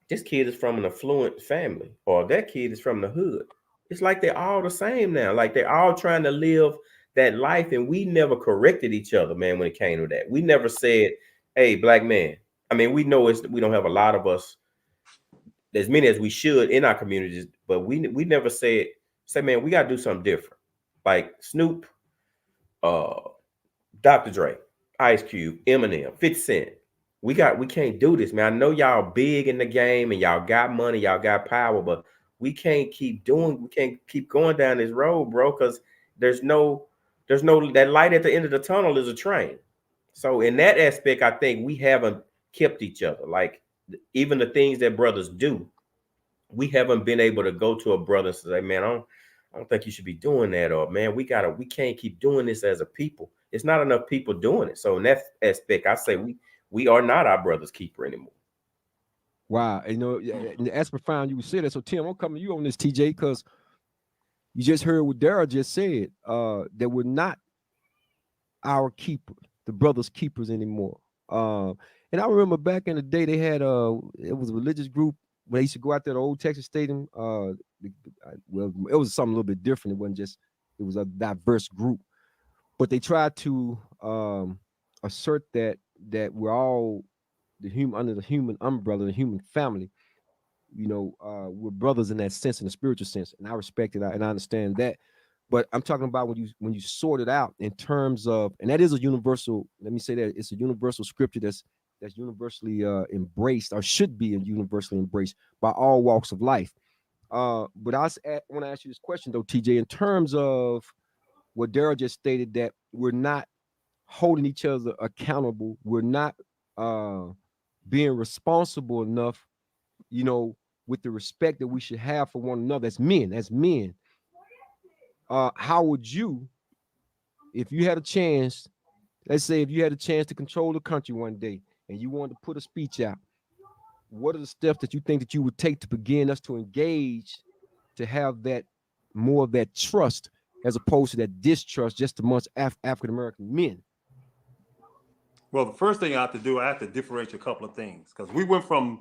this kid is from an affluent family or that kid is from the hood. It's like they're all the same now. Like they're all trying to live that life, and we never corrected each other, man, when it came to that. We never said, hey, black man. I mean, we know we don't have a lot of us, as many as we should in our communities, but we never say, man, we got to do something different. Like Snoop, Dr. Dre, Ice Cube, Eminem, 50 Cent. We can't do this, man. I know y'all big in the game and y'all got money, y'all got power, but we can't keep going down this road, bro, because there's no that light at the end of the tunnel is a train. So in that aspect, I think we haven't kept each other. Like even the things that brothers do, we haven't been able to go to a brother and say, man, I don't think you should be doing that, or man, we can't keep doing this as a people. It's not enough people doing it. So in that aspect, I say we are not our brother's keeper anymore. Wow. That's profound you said that. So Tim, I'm coming to you on this, TJ, because you just heard what Daryl just said, that we're not our keeper, the brothers' keepers anymore. And I remember back in the day, they had it was a religious group when they used to go out there to Old Texas Stadium. Well, it was something a little bit different. It was a diverse group. But they tried to assert that we're all under the human umbrella, the human family. We're brothers in that sense, in the spiritual sense, and I respect it and I understand that. But I'm talking about when you sort it out in terms of, and that is a universal. Let me say that it's a universal scripture that's universally embraced, or should be universally embraced by all walks of life. But I want to ask you this question though, TJ, in terms of what Daryl just stated, that we're not holding each other accountable. We're not being responsible enough, with the respect that we should have for one another as men. How would you, if you had a chance, let's say if you had a chance to control the country one day and you wanted to put a speech out, what are the steps that you think that you would take to begin us to engage, to have that more of that trust as opposed to that distrust just amongst African-American men? Well, the first thing I have to do, I have to differentiate a couple of things, because we went from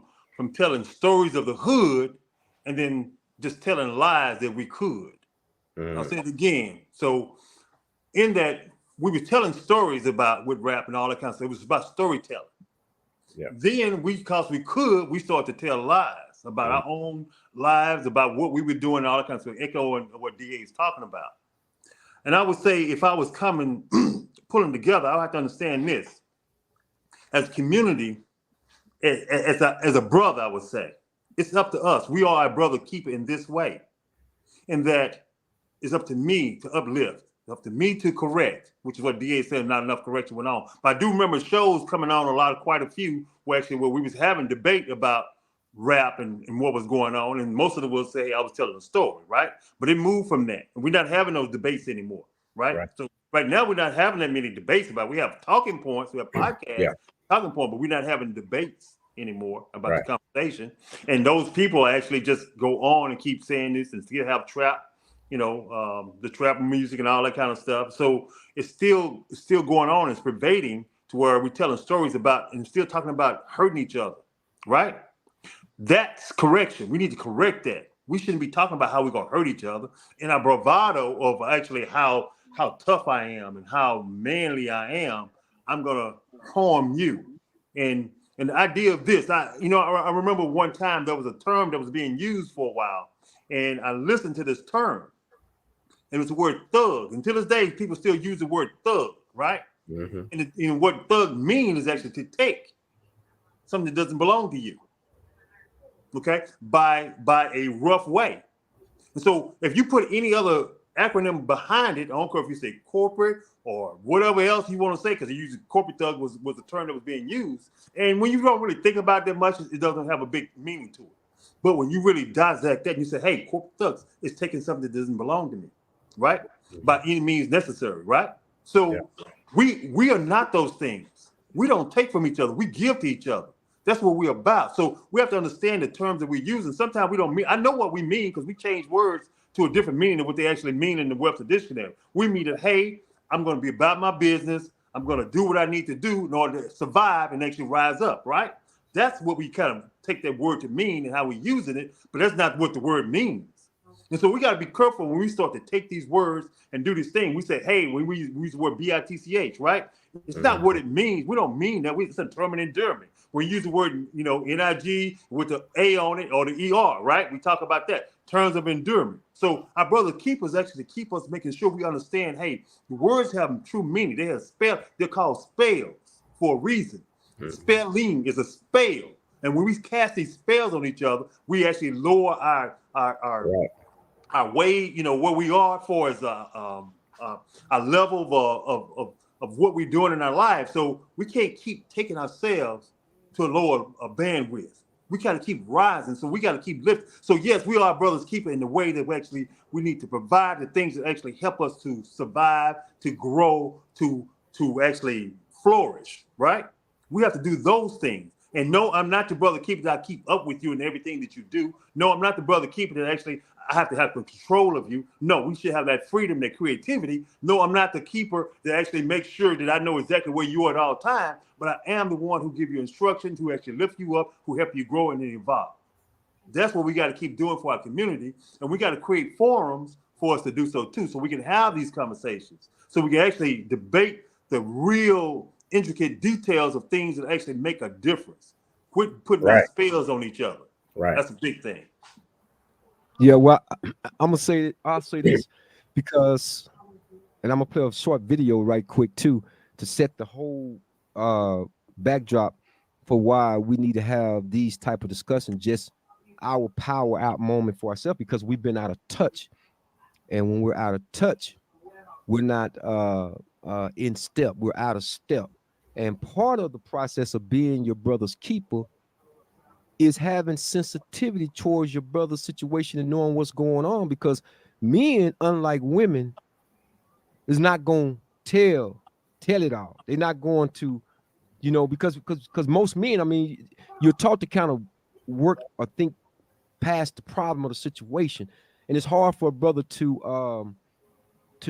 telling stories of the hood and then just telling lies that we could. I'll say it again. So in that, we were telling stories with rap and all that kind of stuff. It was about storytelling. Yeah. Then because we started to tell lies about our own lives, about what we were doing, all that kind of stuff, echoing what DA is talking about. And I would say, if I was pulling together, I would have to understand this. As a community, as a brother, I would say, it's up to us. We are a brother keeper in this way, in that it's up to me to uplift. the Me Too correct, which is what DA said, not enough correction went on. But I do remember shows coming on quite a few where we was having debate about rap and what was going on, and most of them will say, hey, I was telling a story, right? But it moved from that, and we're not having those debates anymore, right? So right now we're not having that many debates about it. We have talking points, we have podcasts, talking points, but we're not having debates anymore about the conversation. And those people actually just go on and keep saying this and still have trap, the trap music and all that kind of stuff. So it's still going on. It's pervading to where we're telling stories about and still talking about hurting each other, right? That's correction. We need to correct that. We shouldn't be talking about how we're gonna hurt each other in our bravado of actually how tough I am and how manly I am. I'm gonna harm you. And the idea of this, I remember one time there was a term that was being used for a while, and I listened to this term. It was the word thug. Until this day, people still use the word thug, right? Mm-hmm. And what thug means is actually to take something that doesn't belong to you. Okay, by a rough way. And so if you put any other acronym behind it, I don't care if you say corporate or whatever else you want to say, because corporate thug was the term that was being used. And when you don't really think about that much, it doesn't have a big meaning to it. But when you really dissect that, and you say, hey, corporate thugs is taking something that doesn't belong to me, right? By any means necessary, right? So we are not those things. We don't take from each other. We give to each other. That's what we're about. So we have to understand the terms that we use. And sometimes we don't mean, I know what we mean because we change words to a different meaning than what they actually mean in the Webster Dictionary. We mean that, hey, I'm going to be about my business. I'm going to do what I need to do in order to survive and actually rise up, right? That's what we kind of take that word to mean and how we're using it, but that's not what the word means. And so we got to be careful when we start to take these words and do this thing. We say, hey, when we use the word BITCH, right? It's not what it means. We don't mean that. It's a term of endearment. We use the word, NIG with the A on it or the ER, right? We talk about that, terms of endearment. So our brother keepers actually keep us making sure we understand, hey, the words have true meaning. They have spell. They're called spells for a reason. Spelling is a spell. And when we cast these spells on each other, we actually lower our way, where we are for as a level of what we're doing in our lives. So we can't keep taking ourselves to a lower bandwidth. We got to keep rising. So we got to keep lifting. So yes, we are brothers keeper in the way that we need to provide the things that actually help us to survive, to grow, to actually flourish, right? We have to do those things. And no, I'm not the brother keeper that I keep up with you in everything that you do. No, I'm not the brother keeper that actually I have to have control of you. No, we should have that freedom, that creativity. No, I'm not the keeper that actually makes sure that I know exactly where you are at all times, but I am the one who give you instructions, who actually lift you up, who help you grow and evolve. That's what we got to keep doing for our community. And we got to create forums for us to do so too, so we can have these conversations, so we can actually debate the real intricate details of things that actually make a difference. Quit putting our spells on each other. Right. That's a big thing. Yeah, well, I'll say this because, and I'm gonna play a short video right quick too to set the whole backdrop for why we need to have these type of discussions, just our power out moment for ourselves, because we've been out of touch, and when we're out of touch, we're not in step. We're out of step, and part of the process of being your brother's keeper is having sensitivity towards your brother's situation and knowing what's going on, because men, unlike women, is not going to tell it all. They're not going to, because most men, I mean, you're taught to kind of work or think past the problem of the situation, and it's hard for a brother to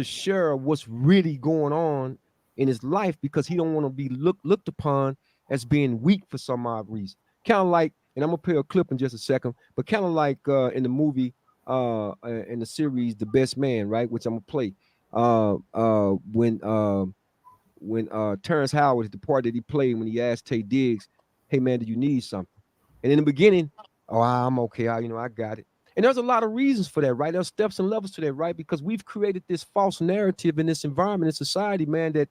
share what's really going on in his life, because he don't want to be looked upon as being weak for some odd reason. Kind of like, and I'm gonna play a clip in just a second, but kind of like in the movie, in the series The Best Man, right? Which I'm gonna play. When Terrence Howard, the part that he played when he asked Taye Diggs, "Hey man, do you need something?" And in the beginning, "Oh, I'm okay. I got it." And there's a lot of reasons for that, right? There's steps and levels to that, right? Because we've created this false narrative in this environment, in society, man, that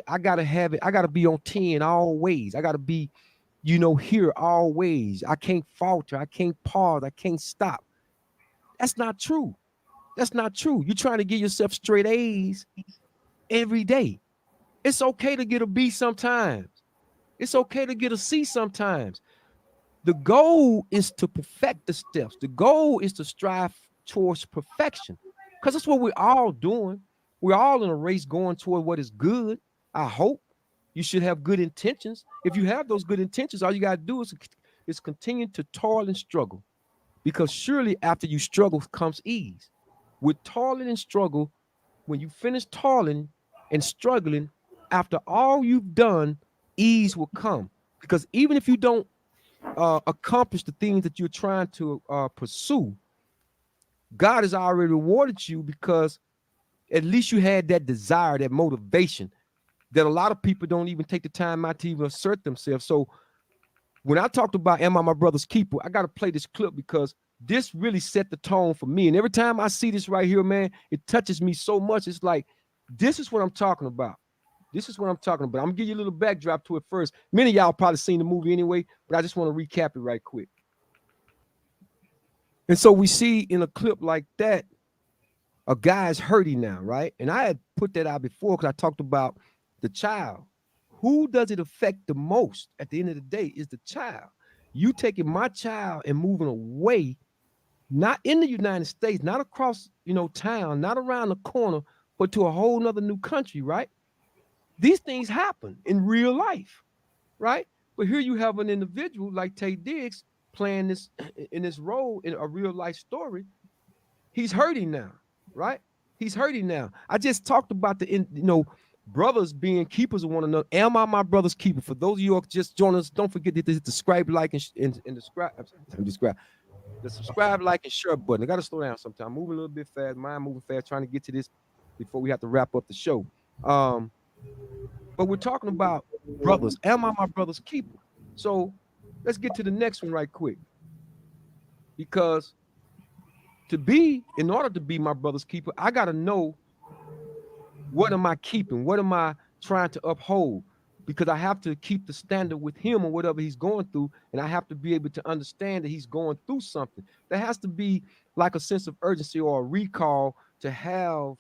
I gotta have it. I gotta be on 10 always. I gotta be, here always. I can't falter. I can't pause. I can't stop. That's not true. That's not true. You're trying to give yourself straight A's every day. It's okay to get a B sometimes. It's okay to get a C sometimes. The goal is to perfect the steps. The goal is to strive towards perfection, because that's what we're all doing. We're all in a race going toward what is good. I hope you should have good intentions. If you have those good intentions, all you got to do is continue to toil and struggle, because surely after you struggle comes ease. With toiling and struggle, when you finish toiling and struggling, after all you've done, ease will come. Because even if you don't accomplish the things that you're trying to pursue, God has already rewarded you, because at least you had that desire, that motivation that a lot of people don't even take the time out to even assert themselves. So when I talked about am I my brother's keeper, I got to play this clip, because this really set the tone for me. And every time I see this right here, man, it touches me so much. It's like, this is what I'm talking about. This is what I'm talking about. I'm gonna give you a little backdrop to it first. Many of y'all probably seen the movie anyway, but I just want to recap it right quick. And so we see in a clip like that, a guy's hurting now, right? And I had put that out before, because I talked about the child. Who does it affect the most at the end of the day is the child. You taking my child and moving away, not in the United States, not across, town, not around the corner, but to a whole nother new country, right? These things happen in real life, right? But here you have an individual like Taye Diggs playing this in this role in a real life story. He's hurting now, right? He's hurting now. I just talked about brothers being keepers of one another. Am I my brother's keeper? For those of you who just join us, don't forget to hit the subscribe, like, and the subscribe, like, and share button. I got to slow down sometimes. I'm moving a little bit fast. Mind moving fast, trying to get to this before we have to wrap up the show. But we're talking about brothers. Am I my brother's keeper? So let's get to the next one right quick. Because in order to be my brother's keeper, I got to know, what am I keeping? What am I trying to uphold? Because I have to keep the standard with him or whatever he's going through. And I have to be able to understand that he's going through something. There has to be like a sense of urgency or a recall to have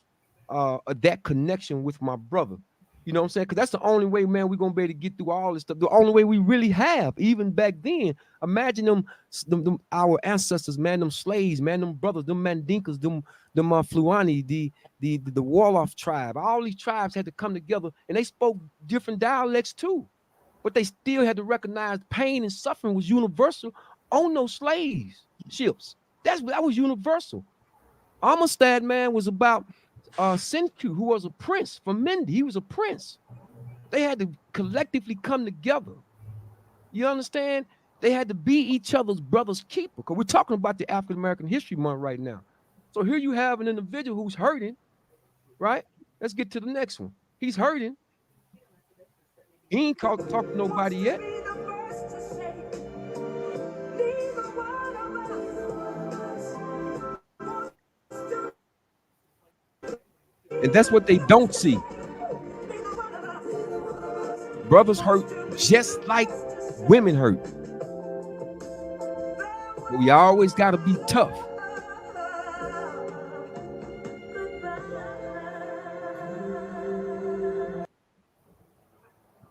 that connection with my brother. You know what I'm saying? Because that's the only way, man, we're going to be able to get through all this stuff. The only way we really have, even back then. Imagine them our ancestors, man, them slaves, man, them brothers, them Mandinkas, them Fluani, the Wolof tribe. All these tribes had to come together, and they spoke different dialects too. But they still had to recognize pain and suffering was universal on those slaves ships. That was universal. Amistad, man, was about Senku, who was a prince from Mendi. He was a prince. They had to collectively come together. You understand? They had to be each other's brother's keeper. Because we're talking about the African American History Month right now. So here you have an individual who's hurting, right? Let's get to the next one. He's hurting. He ain't talked to nobody yet. And that's what they don't see. Brothers hurt just like women hurt. But we always got to be tough.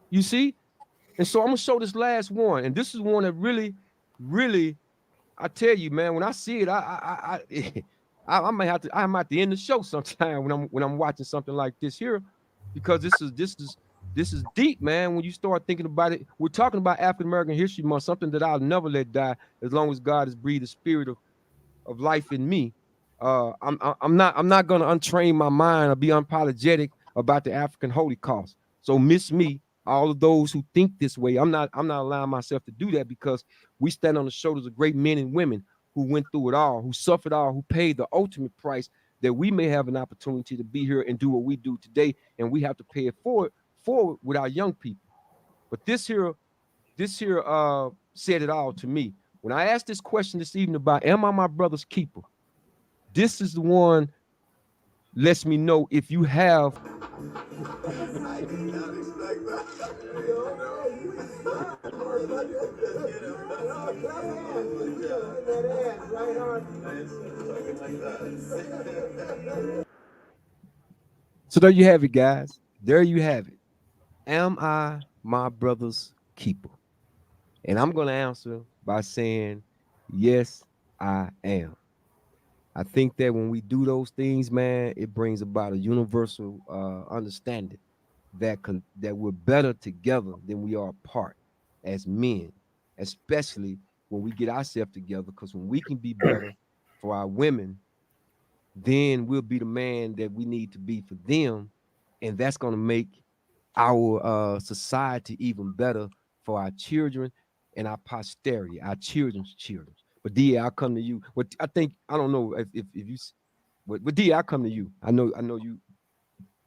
You see? And so I'm going to show this last one. And this is one that really, really, I tell you, man, when I see it, I might have to. I might have to end the show sometime when I'm watching something like this here, because this is deep, man. When you start thinking about it, we're talking about African American History Month, something that I'll never let die as long as God has breathed the spirit of life in me. I'm not gonna untrain my mind or be unapologetic about the African Holocaust. So miss me, all of those who think this way. I'm not allowing myself to do that, because we stand on the shoulders of great men and women who went through it all, who suffered all, who paid the ultimate price, that we may have an opportunity to be here and do what we do today, and we have to pay it forward with our young people. But this here said it all to me. When I asked this question this evening about, am I my brother's keeper? This is the one lets me know if you have. I did not expect that. So there you have it, guys. There you have it. Am I my brother's keeper? And I'm going to answer by saying, yes, I am. I think that when we do those things, man, it brings about a universal understanding that we're better together than we are apart as men, especially when we get ourselves together. Because when we can be better for our women, then we'll be the man that we need to be for them, and that's going to make our society even better for our children and our posterity, our children's children. But D, I'll come to you. What I think, I don't know if you, but D, I'll come to you. I know you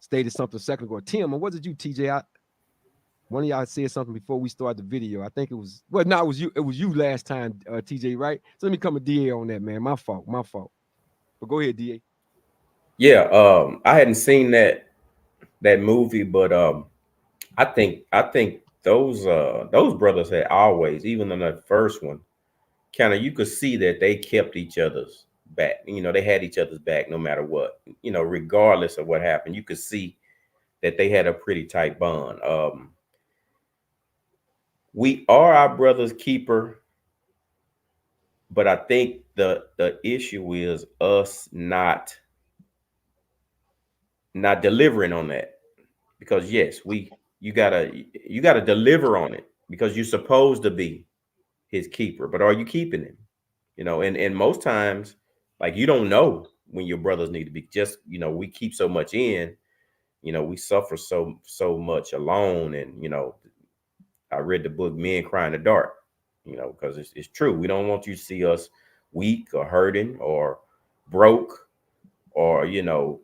stated something a second ago. Tim, or was it you, TJ? One of y'all said something before we started the video. I think it was, well, no, it was you. It was you last time, TJ, right? So let me come to DA on that, man. My fault. But go ahead, DA. Yeah, I hadn't seen that movie, but I think those brothers had always, even in the first one, kind of, you could see that they kept each other's back. You know, they had each other's back no matter what. You know, regardless of what happened, you could see that they had a pretty tight bond. We are our brother's keeper, but I think the issue is us not delivering on that. Because yes, you gotta deliver on it, because you're supposed to be his keeper, but are you keeping him? You know, and most times, like, you don't know when your brothers need to be. Just, you know, we keep so much in, you know, we suffer so much alone. And, you know, I read the book Men Cry in the Dark, you know, because it's true. We don't want you to see us weak or hurting or broke or, you know,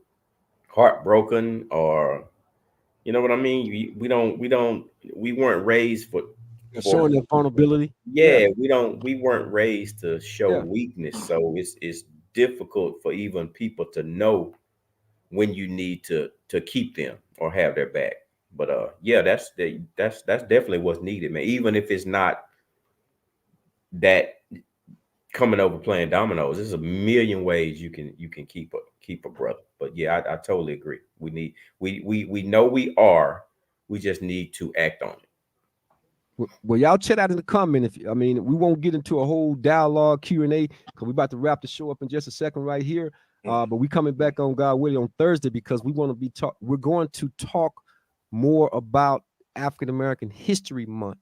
heartbroken, or, you know what I mean? We weren't raised for Showing their vulnerability. yeah, we weren't raised to show Yeah. weakness. So it's difficult for even people to know when you need to keep them or have their back. But yeah, that's definitely what's needed, man. Even if it's not that coming over playing dominoes, there's a million ways you can keep a brother. But yeah, I totally agree. We know we are. We just need to act on it. Well, y'all chat out in the comment. We won't get into a whole dialogue Q&A because we're about to wrap the show up in just a second right here. But we coming back on God willing on Thursday because we're going to talk more about African American History Month,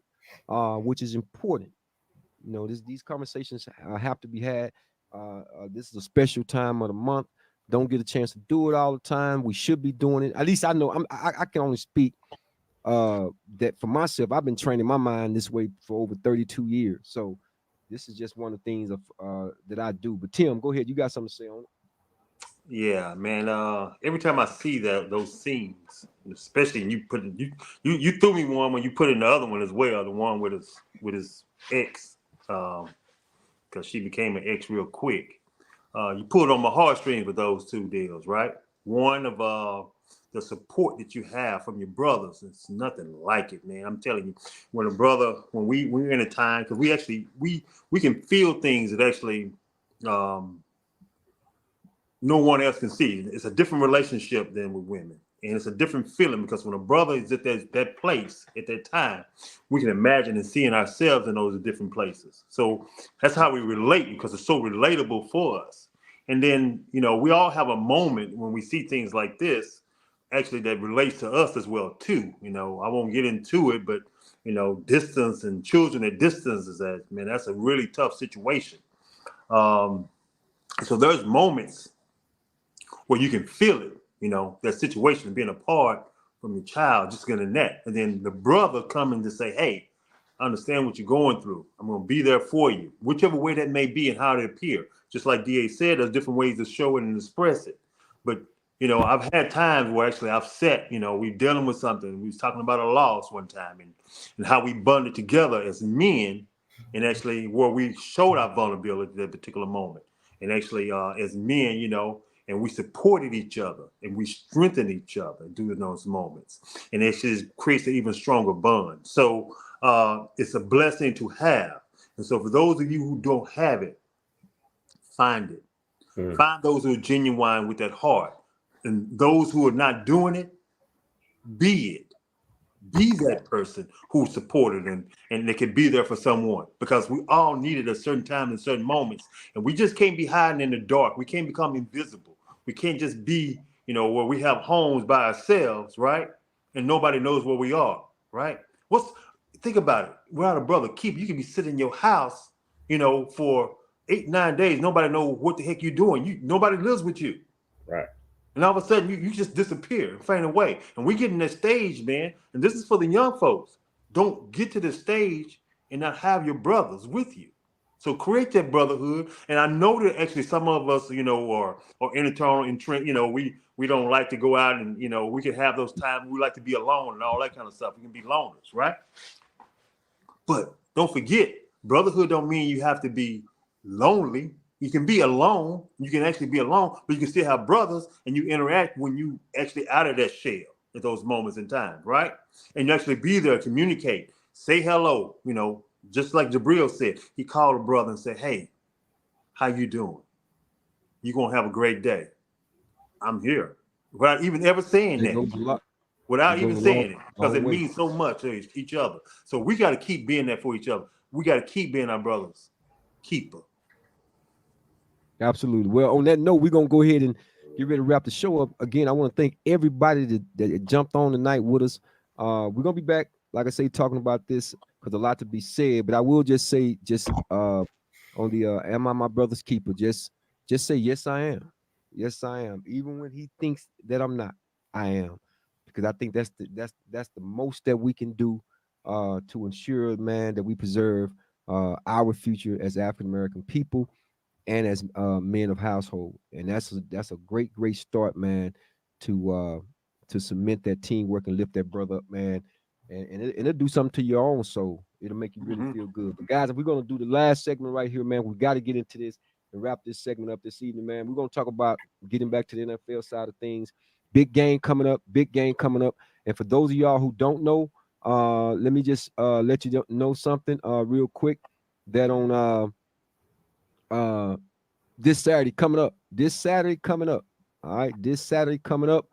which is important. You know, these conversations have to be had. This is a special time of the month. Don't get a chance to do it all the time. We should be doing it. At least I know I can only speak that for myself. I've been training my mind this way for over 32 years. So this is just one of the things that I do. But Tim, go ahead. You got something to say on it? Yeah, man. Every time I see those scenes, especially you threw me one when you put in the other one as well, the one with his ex, because she became an ex real quick. You pulled on my heartstrings with those two deals, right? One of the support that you have from your brothers, it's nothing like it, man. I'm telling you, when we're in a time, because we can feel things that actually no one else can see. It's a different relationship than with women. And it's a different feeling because when a brother is at that place at that time, we can imagine and seeing ourselves in those different places. So that's how we relate, because it's so relatable for us. And then, you know, we all have a moment when we see things like this, actually, that relates to us as well, too. You know, I won't get into it, but, you know, distance and children at distance that's a really tough situation. So there's moments where you can feel it, you know, that situation, being apart from your child, just getting that. And then the brother coming to say, hey, I understand what you're going through. I'm going to be there for you, whichever way that may be and how it appear. Just like DA said, there's different ways to show it and express it. But, you know, I've had times where actually I've sat, you know, we're dealing with something. We was talking about a loss one time and how we bonded together as men, and actually where we showed our vulnerability at that particular moment. And actually as men, you know, and we supported each other and we strengthened each other during those moments. And it just creates an even stronger bond. So it's a blessing to have. And so for those of you who don't have it, find it. Find those who are genuine with that heart. And those who are not doing it, be it. Be that person who supported and they can be there for someone, because we all need it at a certain time in certain moments. And we just can't be hiding in the dark. We can't become invisible. We can't just be, where we have homes by ourselves, right? And nobody knows where we are, right? Think about it. Without a brother keeper, you can be sitting in your house, for 8-9 days. Nobody knows what the heck you're doing. Nobody lives with you. Right. And all of a sudden, you just disappear and faint away. And we get in that stage, man. And this is for the young folks. Don't get to the stage and not have your brothers with you. So create that brotherhood. And I know that actually some of us, are internal and we don't like to go out and, we can have those times. We like to be alone and all that kind of stuff. We can be loners, right? But don't forget, brotherhood don't mean you have to be lonely. You can be alone. You can actually be alone, but you can still have brothers, and you interact when you actually out of that shell at those moments in time, right? And you actually be there, communicate, say hello. Just like Jabril said, he called a brother and said, "Hey, how you doing? You gonna have a great day. I'm here," without even ever saying that. Without even saying it, because it means so much to each other. So we got to keep being there for each other. We got to keep being our brothers' keeper. Absolutely. Well, on that note, we're going to go ahead and get ready to wrap the show up. Again, I want to thank everybody that jumped on tonight with us. We're going to be back, like I say, talking about this because a lot to be said. But I will just say, on the am I my brother's keeper? Just say, yes, I am. Yes, I am. Even when he thinks that I'm not, I am. Because I think that's the most that we can do to ensure, man, that we preserve our future as African American people and as men of household. And that's a great start, man, to cement that teamwork and lift that brother up, man. And it'll do something to your own soul. It'll make you really feel good. But guys, if we're gonna do the last segment right here, man, we got to get into this and wrap this segment up this evening, man. We're gonna talk about getting back to the NFL side of things. Big game coming up. And for those of y'all who don't know, let me just let you know something real quick. That on this Saturday coming up. All right, this Saturday coming up,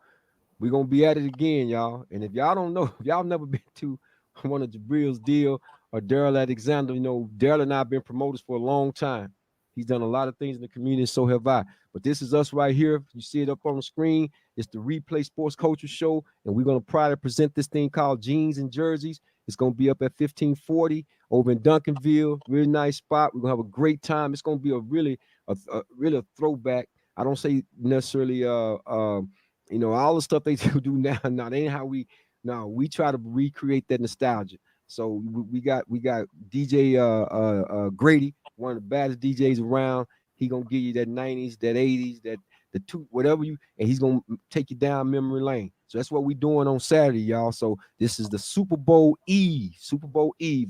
we're gonna be at it again, y'all. And if y'all don't know, if y'all never been to one of Jabril's deal or Daryl Alexander, Daryl and I have been promoters for a long time. He's done a lot of things in the community, and so have I. But this is us right here. You see it up on the screen. It's the Replay Sports Culture Show, and we're going to proudly present this thing called Jeans and Jerseys. It's going to be up at 1540 over in Duncanville. Really nice spot. We're going to have a great time. It's going to be a really throwback. I don't say necessarily, all the stuff they do now. No, they ain't how we try to recreate that nostalgia. So we got DJ Grady, one of the baddest DJs around. He gonna give you that 90s, that 80s, that the two, whatever and he's gonna take you down memory lane. So that's what we doing on Saturday, y'all. So this is the Super Bowl Eve.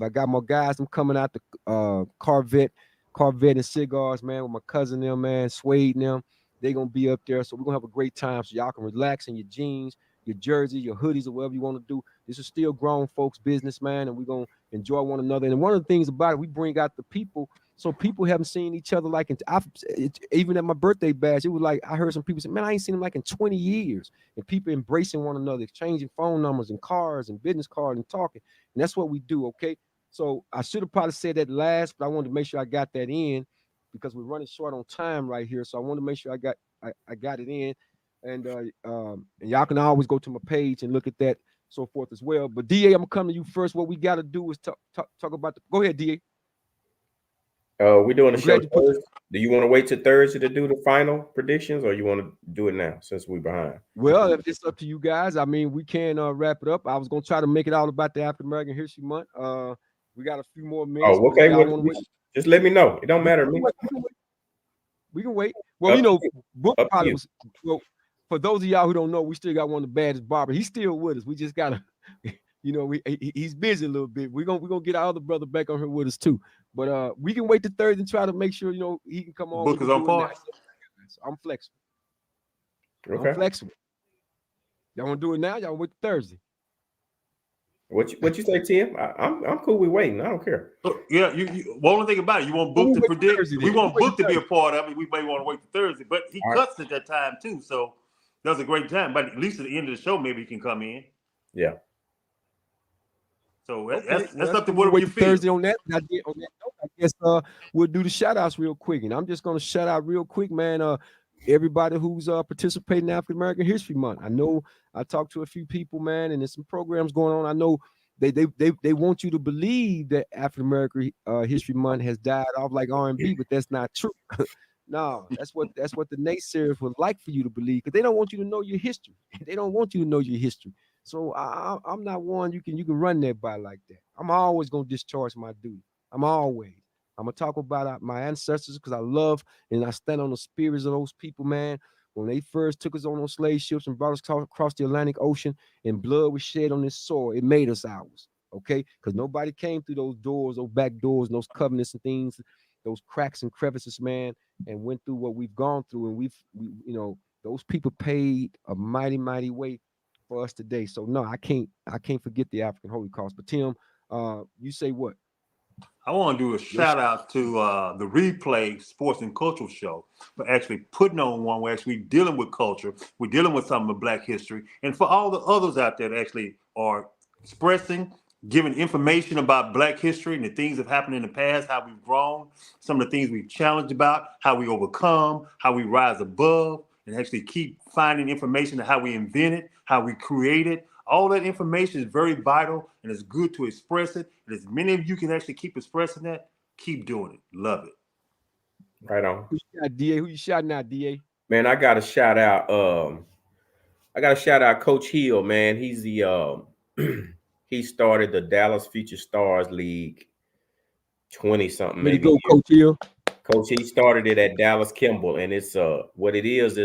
I got my guys. I'm coming out the Corvette and cigars, man, with my cousin them, man, Suede and them. They gonna be up there. So we're gonna have a great time. So y'all can relax in your jeans, your jersey, your hoodies, or whatever you want to do. This is still grown folks' business, man, and we're going to enjoy one another. And one of the things about it, we bring out the people, so people haven't seen each other like even at my birthday bash, it was like I heard some people say, man, I ain't seen them like in 20 years. And people embracing one another, exchanging phone numbers and cars and business cards and talking. And that's what we do, okay? So I should have probably said that last, but I wanted to make sure I got that in because we're running short on time right here. So I wanted to make sure I got it in. And y'all can always go to my page and look at that, so forth as well. But DA, I'm gonna come to you first. What we got to do is talk about go ahead, DA. We're doing a show Thursday. Do you want to wait till Thursday to do the final predictions, or you want to do it now since we're behind? Well, if it's up to you guys, I mean, we can wrap it up. I was gonna try to make it all about the African American History Month. We got a few more minutes. Oh, okay. Just let me know. It don't matter to me. We can wait. Well, Book probably was. Well, for those of y'all who don't know, we still got one of the baddest barbers. He's still with us. We just gotta, he's busy a little bit. We're gonna get our other brother back on here with us too. But we can wait to Thursday and try to make sure he can come on. Book is on par. I'm flexible. Okay. I'm flexible. Y'all want to do it now? Y'all wait to Thursday? What you say, Tim? I'm cool with waiting. I don't care. Yeah, one thing about it, you want Book to predict. Thursday, We want wait Book to be a part of it. We may want to wait for Thursday, but he All right. cuts at that time too, so that was a great time. But at least at the end of the show, maybe he can come in. Yeah. So Okay, that's up to whatever wait you feel. Thursday on that. On that note, I guess we'll do the shout outs real quick. And I'm just gonna shout out real quick, man. Everybody who's participating in African American History Month. I know I talked to a few people, man, and there's some programs going on. I know they want you to believe that African American History Month has died off like R&B, but that's not true. No, that's what the naysayers would like for you to believe, because they don't want you to know your history. They don't want you to know your history. So I'm not one you can run that by like that. I'm always gonna discharge my duty. I'm gonna talk about my ancestors, because I love and I stand on the spirits of those people, man. When they first took us on those slave ships and brought us across the Atlantic Ocean, and blood was shed on this soil, it made us ours. Okay, because nobody came through those doors, those back doors, and those covenants and things, those cracks and crevices, man, and went through what we've gone through, and we those people paid a mighty, mighty way for us today. So no, I can't forget the African Holocaust. But Tim, you say what? I want to do a shout out to the Replay Sports and Cultural Show for actually putting on one. We're actually dealing with culture. We're dealing with some of Black history. And for all the others out there that actually are expressing, giving information about Black history and the things that have happened in the past, how we've grown, some of the things we've challenged about, how we overcome, how we rise above, and actually keep finding information on how we invented, how we created. All that information is very vital, and it's good to express it. And as many of you can actually keep expressing that, keep doing it. Love it. Right on. Who you got, DA? Who you shouting out, DA? Man, I got to shout out. Coach Hill. Man, he's the he started the Dallas Future Stars League 20-something. Way to go, Coach Hill. Coach, he started it at Dallas Kimball, and it's what it is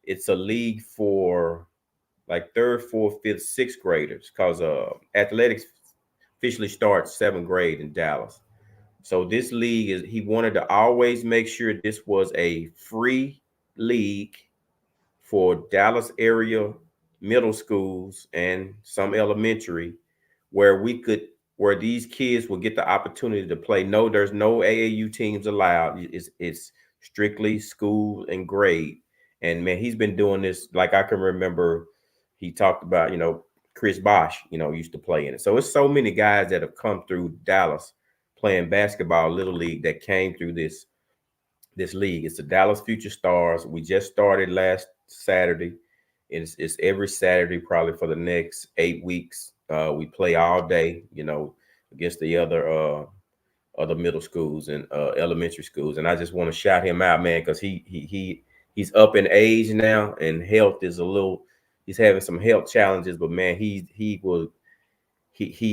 it's a league for like 3rd, 4th, 5th, 6th graders, because athletics officially starts 7th grade in Dallas. So this league he wanted to always make sure this was a free league for Dallas area middle schools and some elementary, where these kids will get the opportunity to play. No, there's no AAU teams allowed. It's strictly school and grade. And man, he's been doing this, like I can remember he talked about, Chris Bosh, used to play in it. So it's so many guys that have come through Dallas playing basketball, Little League, that came through this league. It's the Dallas Future Stars. We just started last Saturday. It's every Saturday probably for the next 8 weeks. We play all day, against the other middle schools and elementary schools. And I just want to shout him out, man, because he's up in age now, and health is he's having some health challenges, but man, he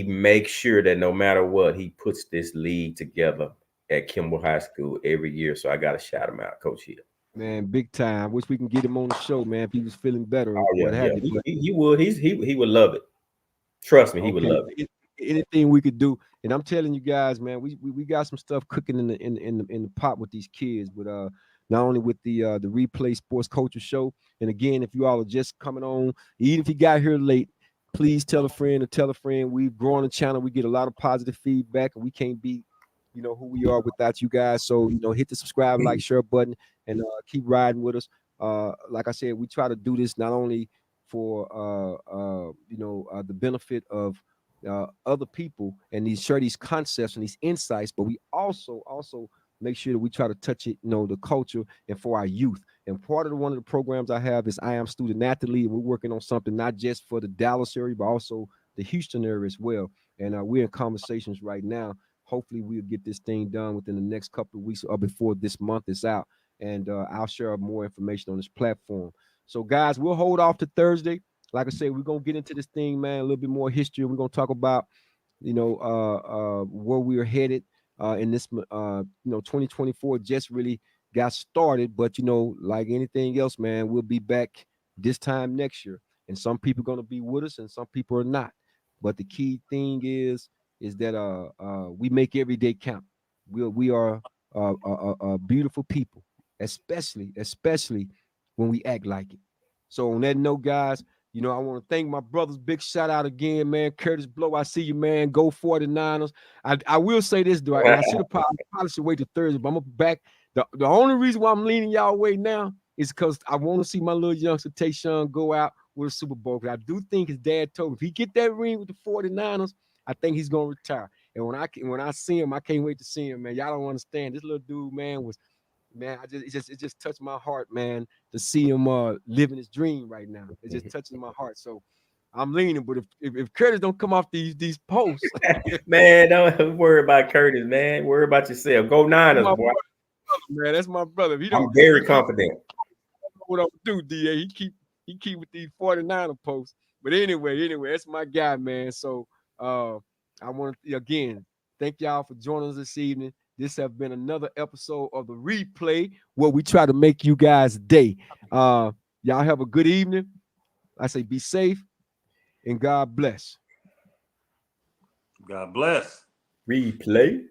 makes sure that no matter what, he puts this league together at Kimball High School every year. So I got to shout him out, Coach Hill. Man, big time. Wish we can get him on the show, man, if he was feeling better. Oh, yeah. He would. He would love it. Trust me, he would love it. Anything we could do, and I'm telling you guys, man, we got some stuff cooking in the pot with these kids, but not only with the Replay Sports Culture Show. And again, if you all are just coming on, even if you got here late, please tell a friend or tell a friend. We've grown the channel. We get a lot of positive feedback, and we can't be, who we are without you guys. So, hit the subscribe, like, share button, and keep riding with us. Like I said, we try to do this not only for the benefit of other people and share these concepts and these insights, but we also make sure that we try to touch it, the culture, and for our youth. And one of the programs I have is I Am Student Athlete, and we're working on something not just for the Dallas area, but also the Houston area as well. And we're in conversations right now. Hopefully we'll get this thing done within the next couple of weeks or before this month is out. And I'll share more information on this platform. So guys, we'll hold off to Thursday. Like I said, we're going to get into this thing, man, a little bit more history. We're going to talk about, where we're headed in this, 2024 just really got started. But, like anything else, man, we'll be back this time next year. And some people are going to be with us and some people are not. But the key thing is that we make every day count. We are beautiful people, especially when we act like it. So on that note, guys, You know, I want to thank my brothers. Big shout out again, man. Curtis Blow, I see you, man. Go 49ers. I will say this, though, and I should have probably should wait till Thursday, but I'm back. The only reason why I'm leaning y'all way now is because I want to see my little youngster Tayshaun go out with a Super Bowl. Because I do think his dad told him if he get that ring with the 49ers, I think he's gonna retire. And when I see him, I can't wait to see him, man. Y'all don't understand. This little dude, man, it just touched my heart, man, to see him living his dream right now. It just touches my heart. So I'm leaning, but if Curtis don't come off these posts, man, don't worry about Curtis, man. Worry about yourself. Go Niners, boy. Brother, man, that's my brother. If he don't, I'm very confident. What I'm gonna do, DA? He keep with these 49er posts. But anyway, that's my guy, man. So I want to again thank y'all for joining us this evening. This has been another episode of the replay where we try to make you guys' day. Y'all have a good evening. I say be safe and God bless. God bless. Replay.